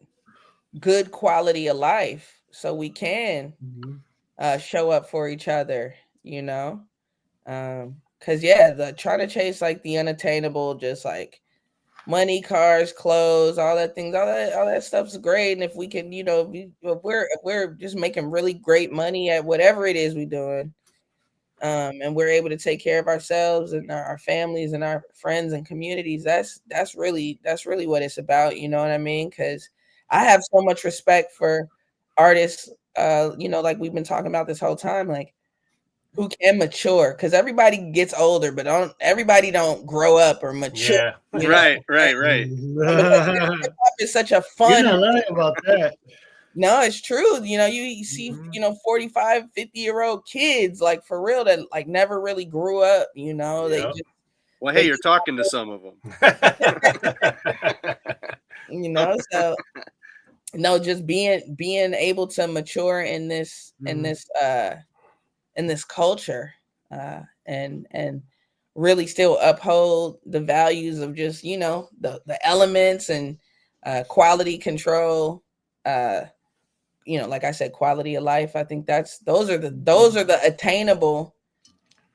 good quality of life so we can show up for each other, you know? Because, trying to chase like the unattainable, just like money, cars, clothes, all that stuff's great. And if we can, you know, if we're just making really great money at whatever it is we're doing, and we're able to take care of ourselves and our families and our friends and communities, that's really what it's about. You know what I mean? Because I have so much respect for artists, you know, like we've been talking about this whole time, like who can mature, because everybody gets older, but everybody don't grow up or mature. Yeah. You know? Right. It's such a fun. You're not lying about that. No, it's true. You know, you see, you know, 45, 50-year-old kids, like for real, that like never really grew up, you know. They just, well, hey, you're talking to some of them. You know, so no, just being able to mature in this culture, and really still uphold the values of just, you know, the elements and quality control, you know, like I said, quality of life. I think those are the attainable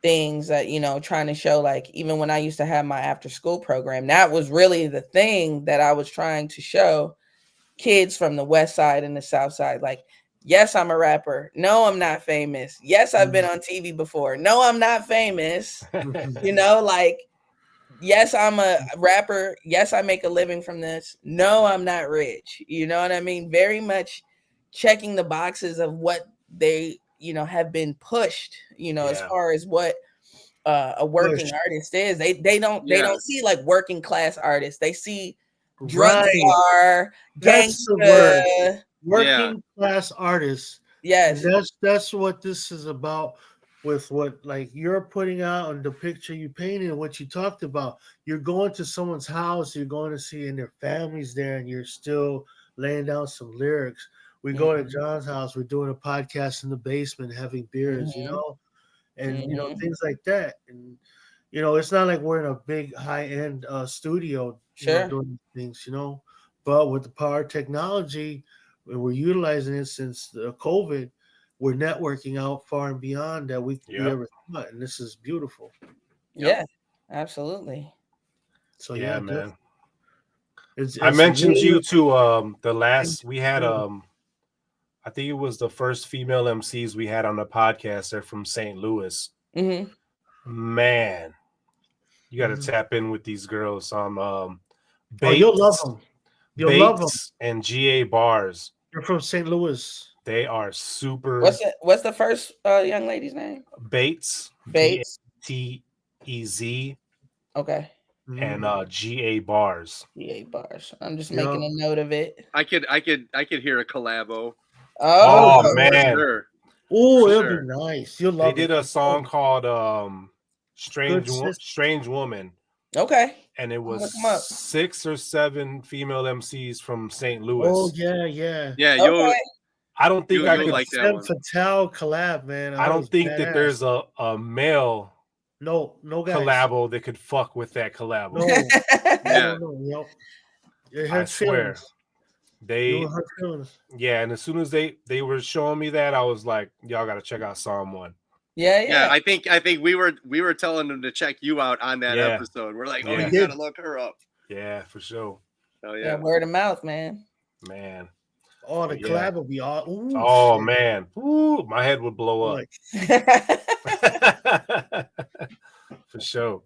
things that, you know, trying to show, like, even when I used to have my after school program, that was really the thing that I was trying to show kids from the West Side and the South Side. Like, yes, I'm a rapper. No, I'm not famous. Yes, I've been on TV before. No, I'm not famous. You know, like, yes, I'm a rapper. Yes, I make a living from this. No, I'm not rich. You know what I mean? Very much checking the boxes of what they, you know, have been pushed, you know, as far as what a working artist is. They don't see like working class artists. They see drug star, gangster, working class artists. Yes. And that's what this is about, with what like you're putting out and the picture you painted and what you talked about. You're going to someone's house, you're going to see, and their family's there, and you're still laying down some lyrics. We go to John's house, we're doing a podcast in the basement, having beers, you know, and you know, things like that. And you know, it's not like we're in a big high-end studio, you know, doing things, you know. But with the power of technology, and we're utilizing it since COVID, we're networking out far and beyond that we ever thought, and this is beautiful. Yeah, absolutely. So yeah, man. It's I mentioned really, you to the last we had I think it was the first female MCs we had on the podcast. They're from St. Louis. Man, you got to tap in with these girls. Bates, you'll love them. You'll love them. And GA Bars. You're from St. Louis. They are super. What's the first young lady's name? Bates. T-E-Z. Okay. And GA Bars. GA Bars. I'm just making a note of it. I could hear a collabo. Oh man. Sure. Oh, it'll be nice. You'll love it. They did a song called Strange Woman. Okay. And it was 6 or 7 female MCs from St. Louis. Oh yeah. Okay. I don't think I could like that one. Fatal collab, man. I don't think that there's a male no guys. collabo that could fuck with that collabo. No. I swear. And as soon as they were showing me that, I was like, y'all gotta check out Psalm 1. Yeah. I think we were telling them to check you out on that episode. We're like, you gotta look her up. Yeah, for sure. Oh yeah, word of mouth, man. Oh, the collab would be all. Ooh, oh shit. man, ooh, my head would blow up. For sure.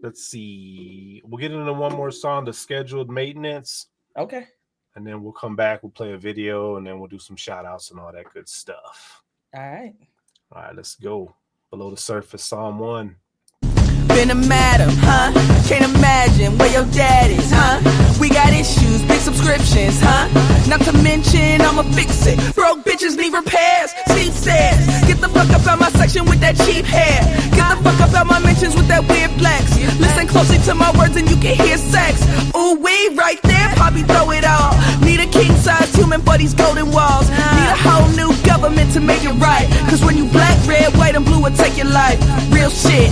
Let's see. We'll get into one more song, the scheduled maintenance. Okay. And then we'll come back. We'll play a video, and then we'll do some shout outs and all that good stuff. All right. All right, let's go. Below the Surface, Psalm 1. Been a madam, huh? Can't imagine where your dad is, huh? We got issues, big subscriptions, huh? Not to mention I'ma fix it. Broke bitches need repairs, steep stairs. Get the fuck up out my section with that cheap hair. Get the fuck up out my mentions with that weird flex. Listen closely to my words and you can hear sex. Ooh, we right there, Poppy throw it all. Need a king size human for these golden walls. Need a whole new government to make it right. Cause when you black, red, white, and blue will take your life. Real shit.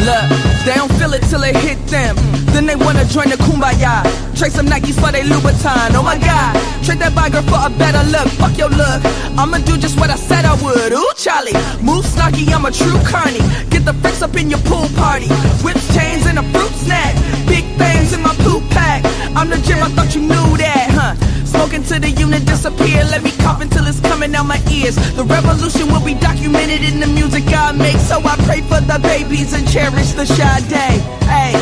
Look, they don't feel it till it hit them. Then they wanna join the kumbaya. Trade some Nikes for they Louboutin. Oh my God, trade that biker for a better look. Fuck your look, I'ma do just what I said I would. Ooh, Charlie, move snarky, I'm a true carny. Get the freaks up in your pool party. Whips, chains, and a fruit snack. Big things in my poop pack. I'm the gym, I thought you knew that, huh? Smoking till the unit disappear. Let me cough until it's coming out my ears. The revolution will be documented in the music I make. So I pray for the babies and cherish the Sade. Hey.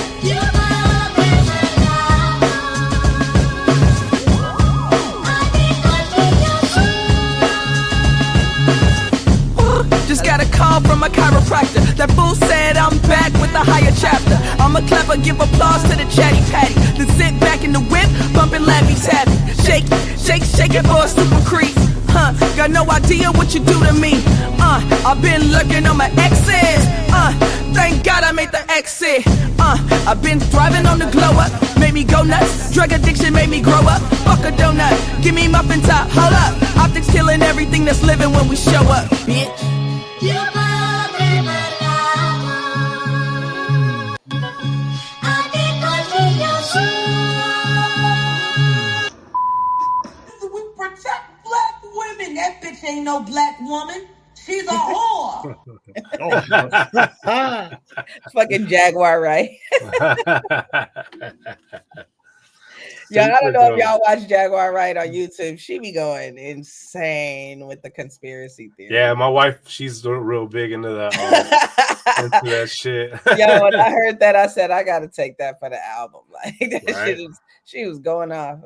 Just got a call from a chiropractor. That fool said I'm back with a higher chapter. I'ma clap and give applause to the chatty patty. Then sit back in the whip, bumping Laffy Taffy. Shake, shake, shake it for a super creep. Huh, got no idea what you do to me. I've been lurking on my exes. Thank God I made the exit. I've been thriving on the glow up. Made me go nuts. Drug addiction made me grow up. Fuck a donut. Give me muffin top. Hold up. Optics killing everything that's living when we show up, bitch. We protect black women. That bitch ain't no black woman. She's a whore. Fucking Jaguar, right? Yeah, I don't know if y'all watch Jaguar Right on YouTube. She be going insane with the conspiracy theory. Yeah, my wife, she's real big into that, into that shit. Yo, when I heard that, I said, I got to take that for the album. Like, that shit was, she was going off.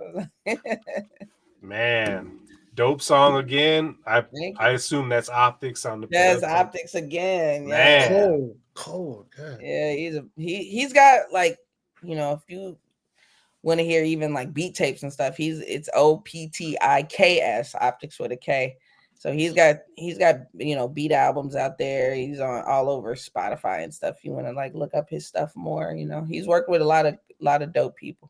Man, dope song again. I assume that's Optics on the. That's Optics again. Man. Yeah. Cold. Yeah, he's got, like, you know, if you want to hear even like beat tapes and stuff, it's OPTIKS, Optics with a K. So he's got you know, beat albums out there. He's on all over Spotify and stuff. You want to like look up his stuff more, you know. He's worked with a lot of dope people.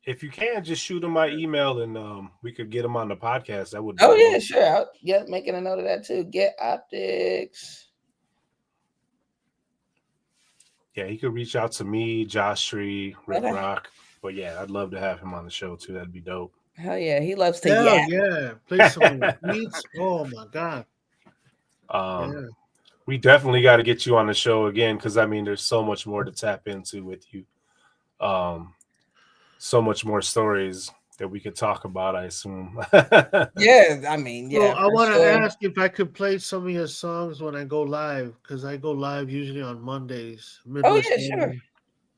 If you can, just shoot him my email and we could get him on the podcast. That would be yeah, sure. Making a note of that too. Get Optics. Yeah, he could reach out to me, Josh Tree, Rick Rock. But yeah, I'd love to have him on the show too. That'd be dope. Hell yeah, he loves to play some beats. Oh my God. We definitely got to get you on the show again because I mean, there's so much more to tap into with you. So much more stories that we could talk about, I assume. Yeah, I mean, yeah. Well, I want to ask if I could play some of your songs when I go live, because I go live usually on Mondays. Midwest sure.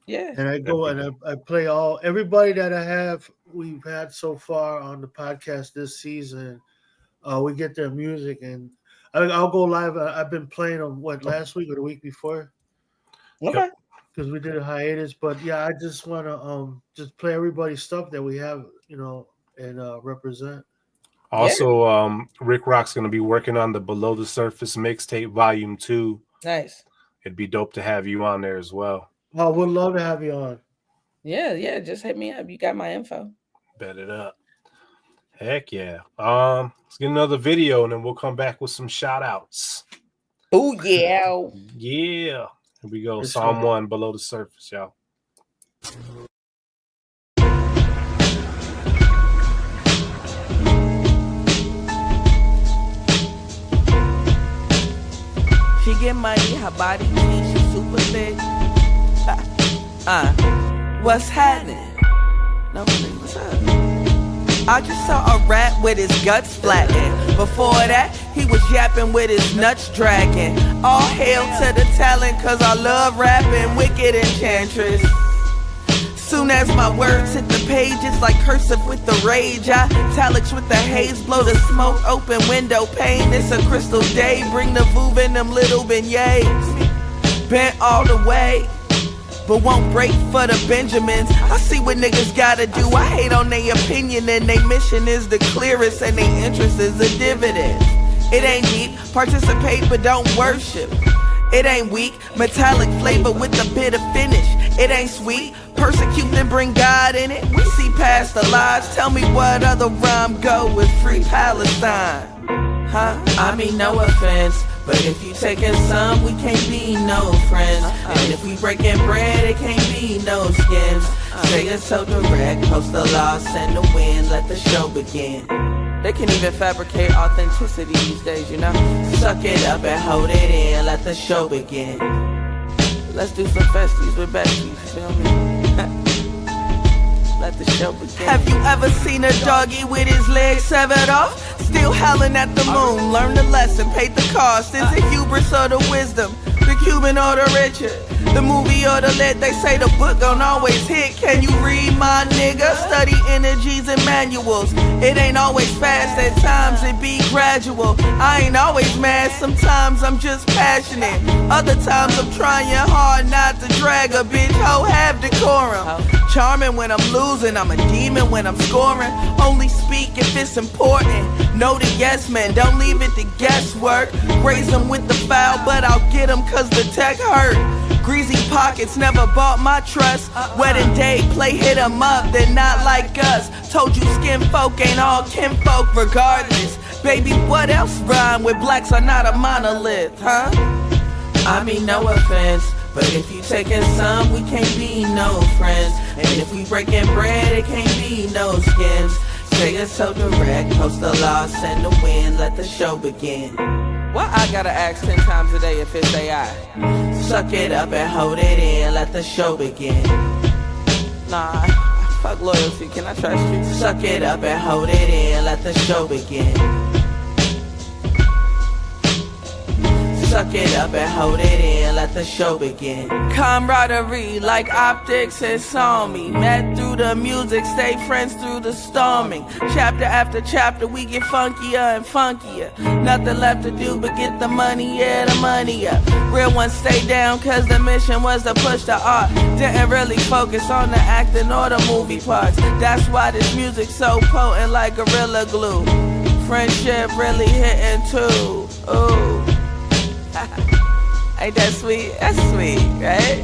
Yeah. And I go and I play everybody that we've had so far on the podcast this season. We get their music and I'll go live. I've been playing them last week or the week before. Okay. Because we did a hiatus, but yeah, I just want to just play everybody's stuff that we have, you know, and represent. Also, Rick Rock's going to be working on the Below the Surface mixtape Volume 2. Nice. It'd be dope to have you on there as well. Oh, we'd love to have you on. Yeah, just hit me up. You got my info. Bet it up. Heck yeah. Let's get another video and then we'll come back with some shout outs. Oh yeah. Yeah. Here we go. Psalm 1, Below the Surface, y'all. get money, her body clean, she super thick. What's happening? No, what's up? I just saw a rat with his guts flattened. Before that, he was yapping with his nuts dragging. All hail to the talent, cause I love rapping. Wicked enchantress. Soon as my words hit the pages, like cursive with the rage, italics with the haze, blow the smoke, open window pane. It's a crystal day, bring the voob in them little beignets. Bent all the way, but won't break for the Benjamins. I see what niggas gotta do. I hate on their opinion, and their mission is the clearest, and their interest is a dividend. It ain't deep, participate but don't worship. It ain't weak, metallic flavor with a bit of finish. It ain't sweet, persecute and bring God in it. We see past the lies, tell me what other rhyme go with free Palestine. Huh? I mean no offense, but if you taking some, we can't be no friends. And if we breaking bread, it can't be no skins. Say it so direct, post the loss and the win, let the show begin. They can even fabricate authenticity these days, you know. Suck it up and hold it in, let the show begin. Let's do some festies with besties, feel me? Let the show begin. Have you ever seen a doggy with his legs severed off? Still howling at the moon, learn the lesson, paid the cost. Is it hubris or the wisdom? The Cuban or the Richard? The movie or the lit? They say the book don't always hit. Can you read, my nigga? Study energies and manuals. It ain't always fast, at times it be gradual. I ain't always mad, sometimes I'm just passionate. Other times I'm trying hard not to drag a bitch. Ho, have decorum. Charming when I'm losing, I'm a demon when I'm scoring. Only speak if it's important. Know the yes men, don't leave it to guesswork. Raise them with the foul, but I'll get them cause the tech hurt. Greasy pockets never bought my trust. Wedding day, play hit 'em up, they're not like us. Told you skin folk ain't all kinfolk regardless. Baby, what else rhyme with blacks are not a monolith, huh? I mean no offense, but if you taking some, we can't be no friends. And if we breaking bread, it can't be no skins. Say it so direct, post the loss and the win, let the show begin. Why I gotta ask 10 times a day if it's AI? Suck it up and hold it in, let the show begin. Nah, fuck loyalty, can I trust you? Suck it up and hold it in, let the show begin. Suck it up and hold it in, let the show begin. Camaraderie like optics, it's on me. Met through the music, stay friends through the storming. Chapter after chapter, we get funkier and funkier. Nothing left to do but get the money, yeah, the money up. Real ones stay down cause the mission was to push the art. Didn't really focus on the acting or the movie parts. That's why this music's so potent like Gorilla Glue. Friendship really hitting too, ooh. Ain't that sweet? That's sweet, right?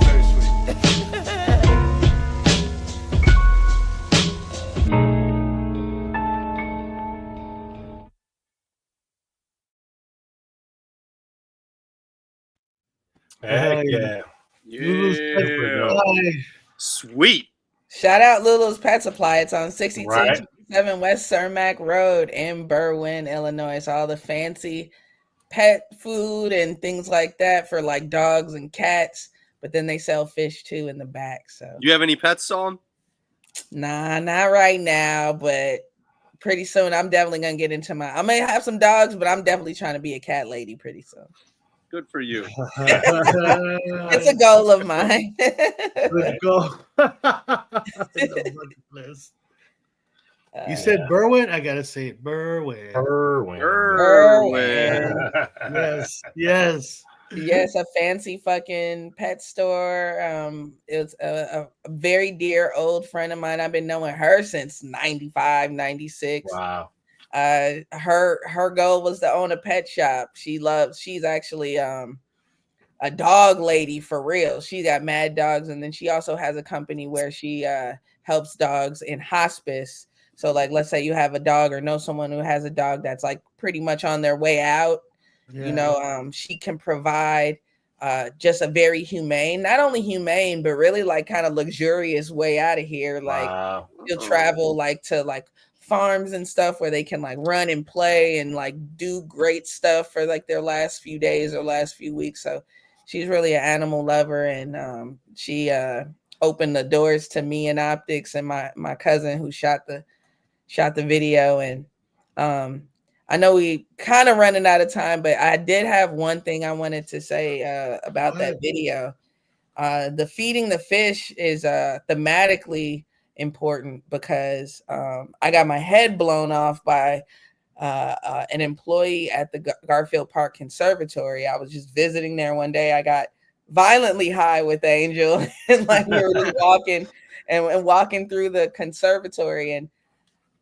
Very sweet. Heck yeah. Yeah. Sweet. Shout out Lulu's Pet Supply. It's on 6227 Right. West Cermak Road in Berwyn, Illinois. It's all the fancy pet food and things like that for like dogs and cats, but then they sell fish too in the back. So you have any pets, Pslam? Nah, not right now, but pretty soon I'm definitely gonna get into I may have some dogs, but I'm definitely trying to be a cat lady pretty soon. Good for you. It's a goal of mine. Let's go. You said Berwyn? I gotta say it. Berwyn. Yes. Yes, a fancy fucking pet store. It's a very dear old friend of mine. I've been knowing her since 95, 96. Wow. Her goal was to own a pet shop. She's actually a dog lady for real. She got mad dogs, and then she also has a company where she helps dogs in hospice. So like, let's say you have a dog or know someone who has a dog that's like pretty much on their way out. Yeah. You know, she can provide just a very humane, not only humane, but really like kind of luxurious way out of here. Like you'll travel like to like farms and stuff where they can like run and play and like do great stuff for like their last few days or last few weeks. So she's really an animal lover, and she opened the doors to me and Optics and my cousin who shot the video. And I know we kind of running out of time, but I did have one thing I wanted to say about that video. The feeding the fish is thematically important because I got my head blown off by an employee at the Garfield Park Conservatory. I was just visiting there one day. I got violently high with Angel and like we were just walking and walking through the conservatory. And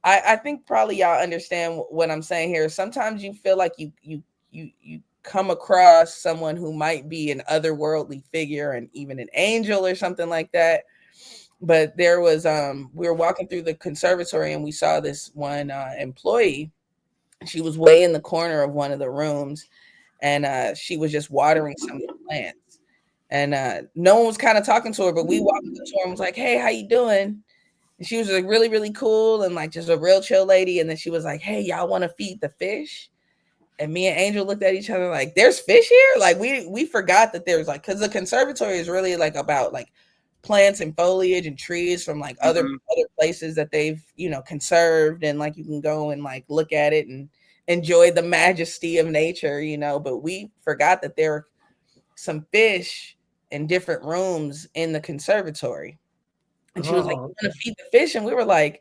I think probably y'all understand what I'm saying here. Sometimes you feel like you come across someone who might be an otherworldly figure and even an angel or something like that. But there was we were walking through the conservatory and we saw this one employee. She was way in the corner of one of the rooms, and she was just watering some of the plants. And no one was kind of talking to her, but we walked into her and was like, "Hey, how you doing?" And she was like really, really cool and like just a real chill lady. And then she was like, "Hey, y'all want to feed the fish?" And me and Angel looked at each other like, "There's fish here?" Like we forgot that there's like, because the conservatory is really like about like plants and foliage and trees from like other places that they've, you know, conserved, and like you can go and like look at it and enjoy the majesty of nature, you know. But we forgot that there are some fish in different rooms in the conservatory. And she was like, "You want to feed the fish?" And we were like,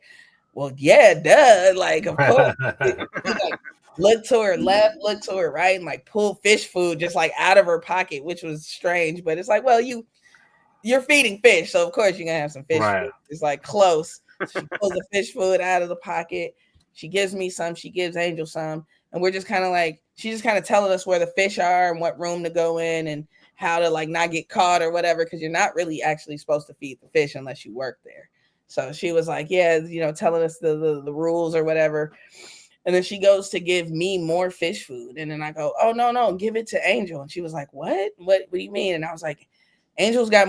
"Well, yeah, duh. Like, of course." Like, look to her left, look to her right, and like pull fish food just like out of her pocket, which was strange. But it's like, well, you're feeding fish, so of course you're gonna have some fish food. It's like close. She pulls the fish food out of the pocket. She gives me some. She gives Angel some, and we're just kind of like, she's just kind of telling us where the fish are and what room to go in and how to like not get caught or whatever, because you're not really actually supposed to feed the fish unless you work there. So she was like, yeah, you know, telling us the rules or whatever. And then she goes to give me more fish food. And then I go, "Oh, no, give it to Angel." And she was like, what do you mean? And I was like, Angel's got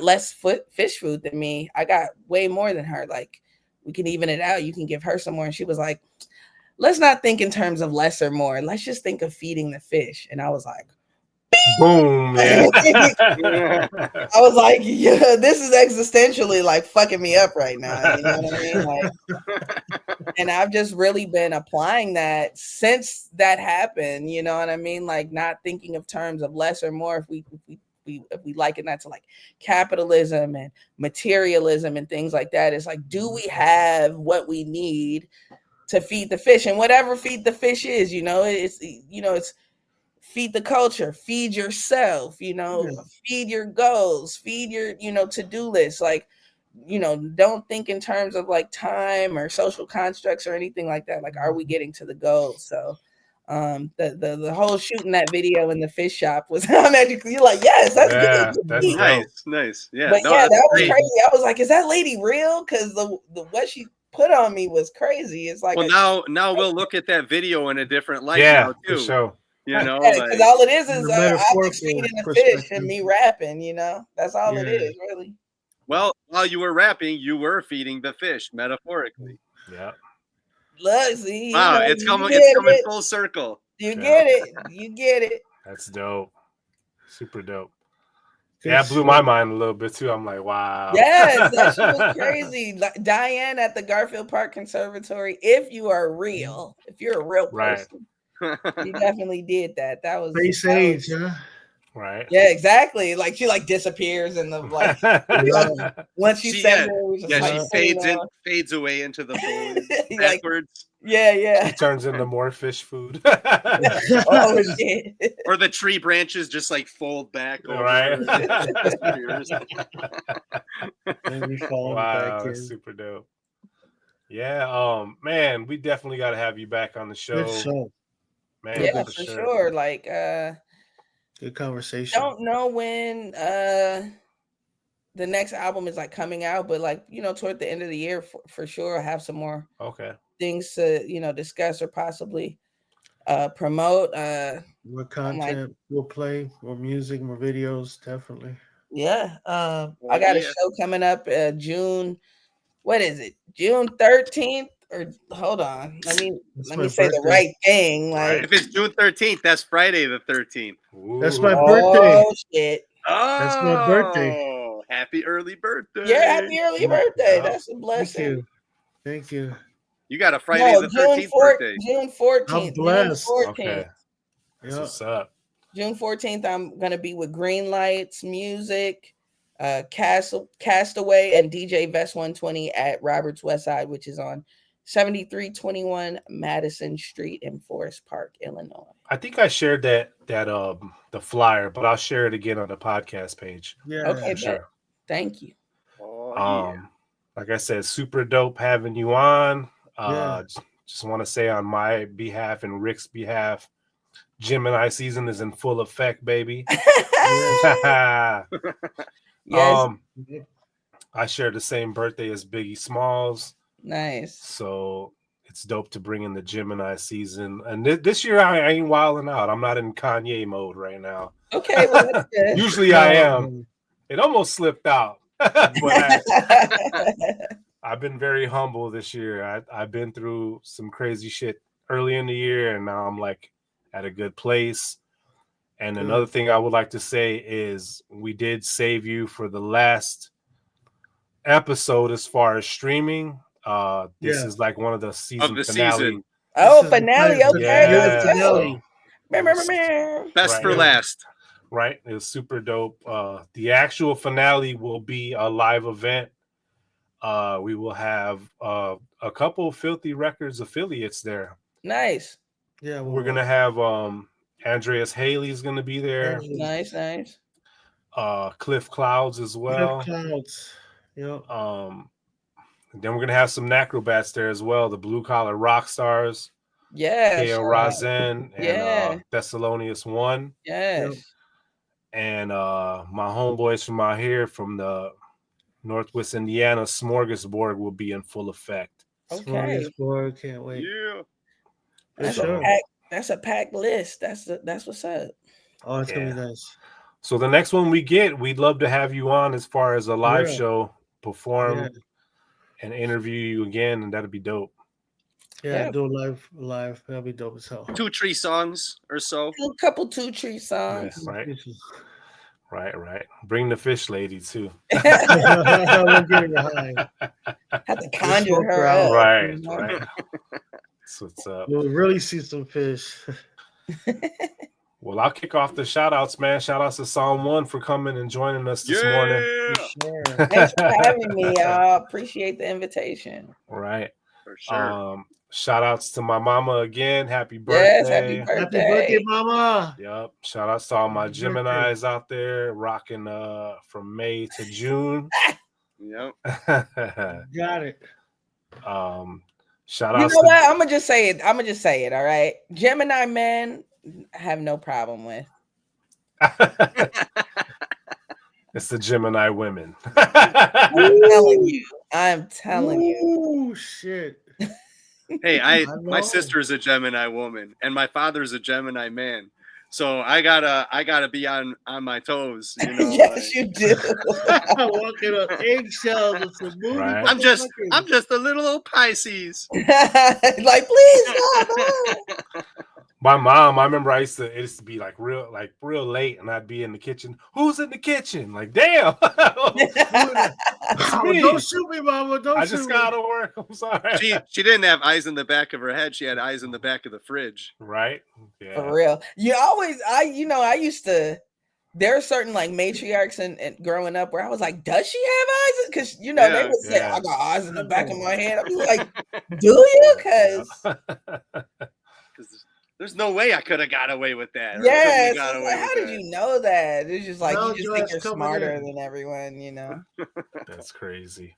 less fish food than me. I got way more than her. Like, we can even it out. You can give her some more. And she was like, "Let's not think in terms of less or more. Let's just think of feeding the fish." And I was like, boom. Yeah. I was like, yeah, this is existentially like fucking me up right now. You know what I mean? Like, and I've just really been applying that since that happened. You know what I mean? Like, not thinking of terms of less or more. If we liken that to like capitalism and materialism and things like that, it's like, do we have what we need to feed the fish? And whatever feed the fish is, you know, it's feed the culture, feed yourself, you know, feed your goals, feed your, you know, to-do list. Like, you know, don't think in terms of like time or social constructs or anything like that. Like, are we getting to the goal? So the whole shooting that video in the fish shop was magically like, yes, that's good. That's nice. Yeah. But yeah, that was crazy. I was like, is that lady real? Because the what she put on me was crazy. It's like, well, now we'll look at that video in a different light now too. For sure. You know, because all it is Optics feeding the fish and me rapping, you know. That's all it is, really. Well, while you were rapping, you were feeding the fish, metaphorically. Yeah. Look, see, wow, you know, it's coming full circle. You get it. You get it. That's dope. Super dope. Yeah, it blew my mind a little bit too. I'm like, wow. Yes, that shit was crazy. Like, Diane at the Garfield Park Conservatory, if you are real, if you're a real person, you definitely did that. That was sage, huh? Right. Yeah, exactly. Like, she like disappears in the like once she said she fades away into the foliage backwards. Yeah. She turns into more fish food. Oh shit. Or the tree branches just like fold back over. Right. Wow, that's super dope. Yeah, man, we definitely got to have you back on the show. Man, yeah, for sure. Like, good conversation. Don't know when the next album is like coming out, but like, you know, toward the end of the year for sure, I'll have some more things to, you know, discuss or possibly promote. More content we'll play, more music, more videos, definitely. Yeah. I got a show coming up June what is it? June 13th? Or hold on. Let me say birthday. the right thing. Like if it's June 13th, that's Friday the 13th. That's my birthday. Oh shit. That's my birthday. Happy early birthday. Yeah, happy early birthday. That's a blessing. Thank you. You got a Friday the 13th birthday. June 14th. I'm blessed. June 14th. Okay. That's what's up. June 14th, I'm gonna be with Green Lights Music, Castaway, and DJ Vest 120 at Roberts Westside, which is on 7321 Madison Street in Forest Park, Illinois. I think I shared that the flyer, but I'll share it again on the podcast page. Yeah. Okay, sure. Thank you. Like I said, super dope having you on. Yeah. Just want to say on my behalf and Rick's behalf, Gemini season is in full effect, baby. Yes. I share the same birthday as Biggie Smalls. Nice. So it's dope to bring in the Gemini season. And this year I ain't wilding out. I'm not in Kanye mode right now. Okay, well, that's good. Usually I am. It almost slipped out. But I've been very humble this year. I've been through some crazy shit early in the year, and now I'm like at a good place. And another thing I would like to say is we did save you for the last episode as far as streaming. This is like one of the season finale. Oh, finale. Okay. Yeah. Best for last. Right. It was super dope. The actual finale will be a live event. We will have a couple of Filthy Records affiliates there. Nice. Yeah. We're going to have Andreas Haley's going to be there. Nice. Cliff Clouds as well. Cliff Clouds. Yep. Then we're going to have some Necrobats there as well. The Blue Collar Rock Stars. Yeah. K.O. Rosen and Thessalonius 1. Yes. Yep. And my homeboys from out here from the Northwest Indiana, Smorgasbord will be in full effect. Okay. Smorgasbord, can't wait. Yeah. That's a packed list. That's what's up. Oh, it's gonna be nice. So the next one we get, we'd love to have you on as far as a live show, perform and interview you again, and that'd be dope. Yeah, do live. That'd be dope as hell. 2-3 songs or so. A couple 2-3 songs. Yeah, right. Bring the fish lady too. Have to conjure her up. Right. That's what's up. We'll really see some fish. Well, I'll kick off the shout outs, man. Shout outs to Psalm 1 for coming and joining us this morning. Sure. Thanks for having me. I appreciate the invitation. Right. For sure. Shout outs to my mama again. Happy birthday. Yes, happy birthday. Happy birthday, mama. Yep. Shout outs to all my Geminis out there rocking from May to June. Yep. Got it. Shout outs. You know what? I'm gonna just say it. All right. Gemini men I have no problem with. It's the Gemini women. I'm telling you. Oh shit. Hey, my sister is a Gemini woman, and my father's a Gemini man. So I gotta be on my toes. You know, yes, you do. Walking on eggshells with some movie. Right. I'm just a little old Pisces. Like, please stop. My mom, I remember it used to be like real late, and I'd be in the kitchen. Who's in the kitchen? Like, damn. Don't shoot me, mama. I just got to work. I'm sorry. She didn't have eyes in the back of her head. She had eyes in the back of the fridge. Right. Yeah. For real. I used to. There are certain like matriarchs and growing up where I was like, does she have eyes? Because they would say, I got eyes in the back of my head. I'd be like, do you? Because there's no way I could have got away with that. Yes. Like, how did you know that? It's just like you just think you're smarter than everyone, That's crazy.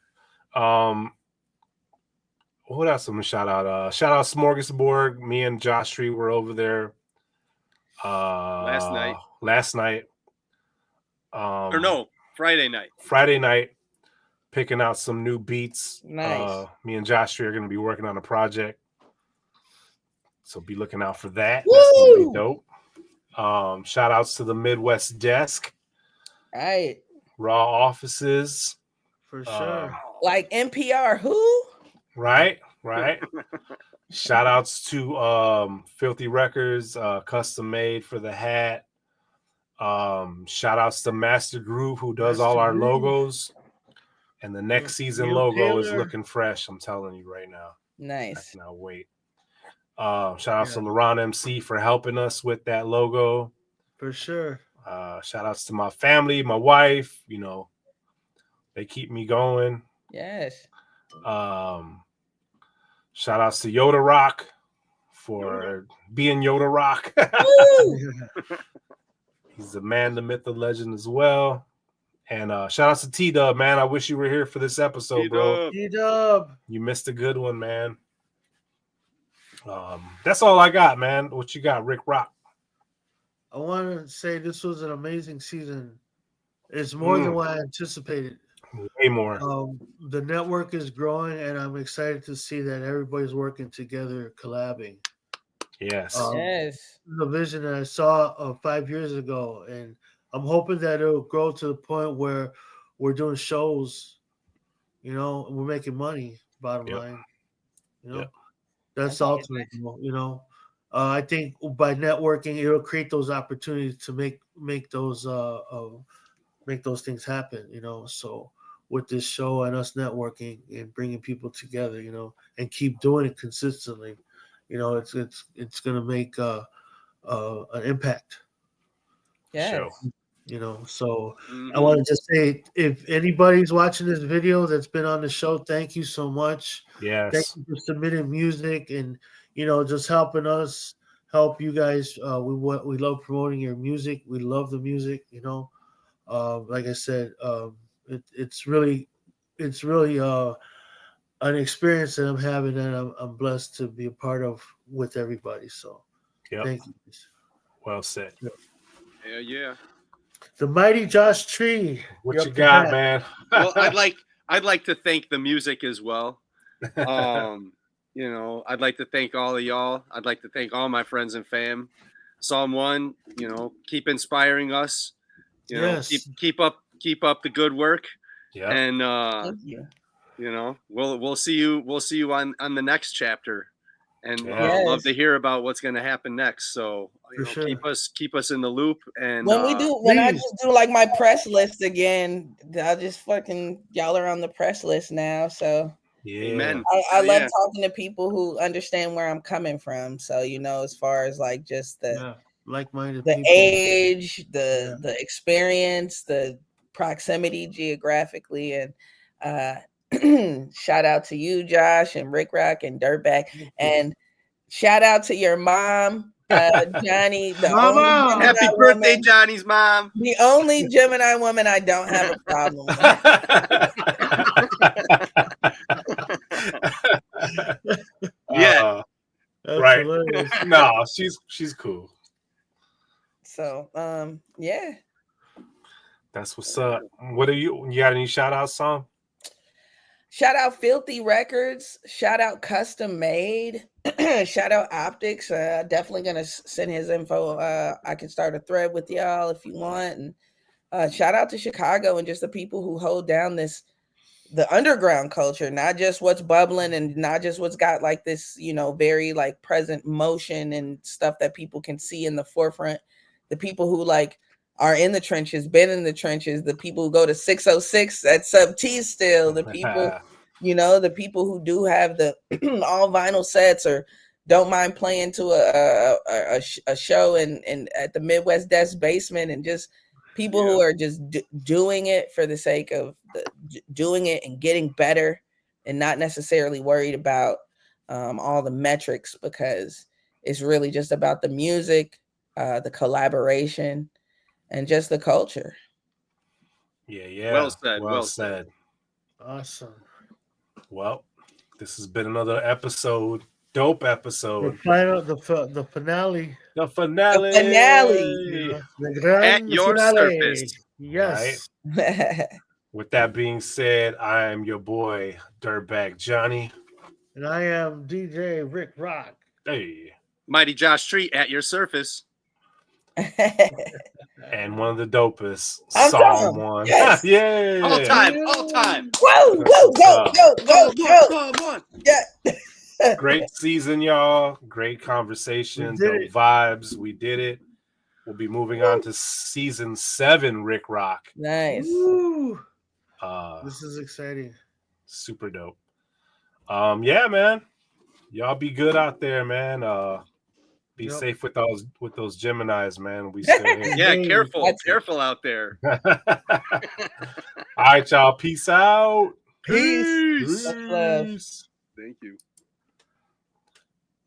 What else I'm gonna shout out? Shout out Smorgasbord. Me and Josh Street were over there last night. Friday night. Friday night, picking out some new beats. Nice. Me and Josh Street are gonna be working on a project. So be looking out for that. Woo! That's gonna be dope. Shout outs to the Midwest Desk. Right. Raw Offices. For sure. Like NPR, who? Right. Shout outs to Filthy Records, custom made for the hat. Shout outs to Master Groove, who does all our logos. And the next season logo is looking fresh. I'm telling you right now. Nice. I cannot wait. Shout out to LeBron MC for helping us with that logo. For sure. Shout outs to my family, my wife. You know, they keep me going. Yes. Shout outs to Yoda Rock for being Yoda Rock. He's the man, the myth, the legend as well. And shout outs to T-Dub, man. I wish you were here for this episode, bro. T-Dub. You missed a good one, man. That's all I got, man. What you got, Rick Rock? I want to say this was an amazing season. It's more than what I anticipated. Way more. The network is growing, and I'm excited to see that everybody's working together, collabing. Yes. Yes. The vision that I saw 5 years ago, and I'm hoping that it'll grow to the point where we're doing shows, you know, we're making money, bottom line. You know, that's ultimate, you know. I think by networking, it'll create those opportunities to make those things happen, you know. So with this show and us networking and bringing people together, you know, and keep doing it consistently, you know, it's going to make an impact. Yeah. Sure. You know, so I want to just say, if anybody's watching this video that's been on the show, thank you so much. Yes. Thank you for submitting music and, you know, just helping us help you guys. We love promoting your music. We love the music, you know. Like I said, it's really an experience that I'm having, and I'm blessed to be a part of with everybody. So thank you. Well said. Yeah. The mighty Josh Tree. What you got, man? Well, I'd like to thank the music as well. You know, I'd like to thank all of y'all. I'd like to thank all my friends and fam. Psalm 1, you know, keep inspiring us. You know, keep up the good work. Yeah. And Thank you. You know, we'll see you on the next chapter. And love to hear about what's going to happen next. So you know, keep us in the loop. And when I just do like my press list again, I'll just fucking y'all are on the press list now. So amen. I love talking to people who understand where I'm coming from. So you know, as far as like just the like-minded the people. age, the experience, the proximity geographically, and shout out to you, Josh, and Rick Rock and Dirtbag, and shout out to your mom, Johnny. Mama! Happy birthday, Johnny's mom. The only Gemini woman I don't have a problem with. Yeah, right. No, she's cool. So, yeah. That's what's up. What are you got any shout outs, Sam? Shout out Filthy Records. Shout out Custom Made. Shout out Optics. Definitely gonna send his info. I can start a thread with y'all if you want. And shout out to Chicago and just the people who hold down the underground culture, not just what's bubbling and not just what's got like this, you know, very like present motion and stuff that people can see in the forefront. The people who like are in the trenches, been in the trenches, the people who go to 606 at Sub T still, the people, you know, the people who do have the all vinyl sets or don't mind playing to a show and at the Midwest Desk Basement, and just people who are just doing it for the sake of doing it and getting better and not necessarily worried about all the metrics, because it's really just about the music, the collaboration, and just the culture. Yeah. Well said. Awesome. Well, this has been another episode. Dope episode. The finale. The finale. Yeah. The grand At your finale. surface. Yes. Right. With that being said, I am your boy, Dirtbag Johnny. And I am DJ Rick Rock. Hey. Mighty Josh Street at your surface. And one of the dopest, Psalm 1. Yes. Yeah. All time. Whoa, go. Yeah. Great season, y'all. Great conversation. The vibes. We did it. We'll be moving on to season 7, Rick Rock. Nice. This is exciting. Super dope. Yeah, man. Y'all be good out there, man. Be safe with those Geminis, man. We still here. Yeah, careful out there. All right, y'all. Peace out. Peace. Peace. Thank you.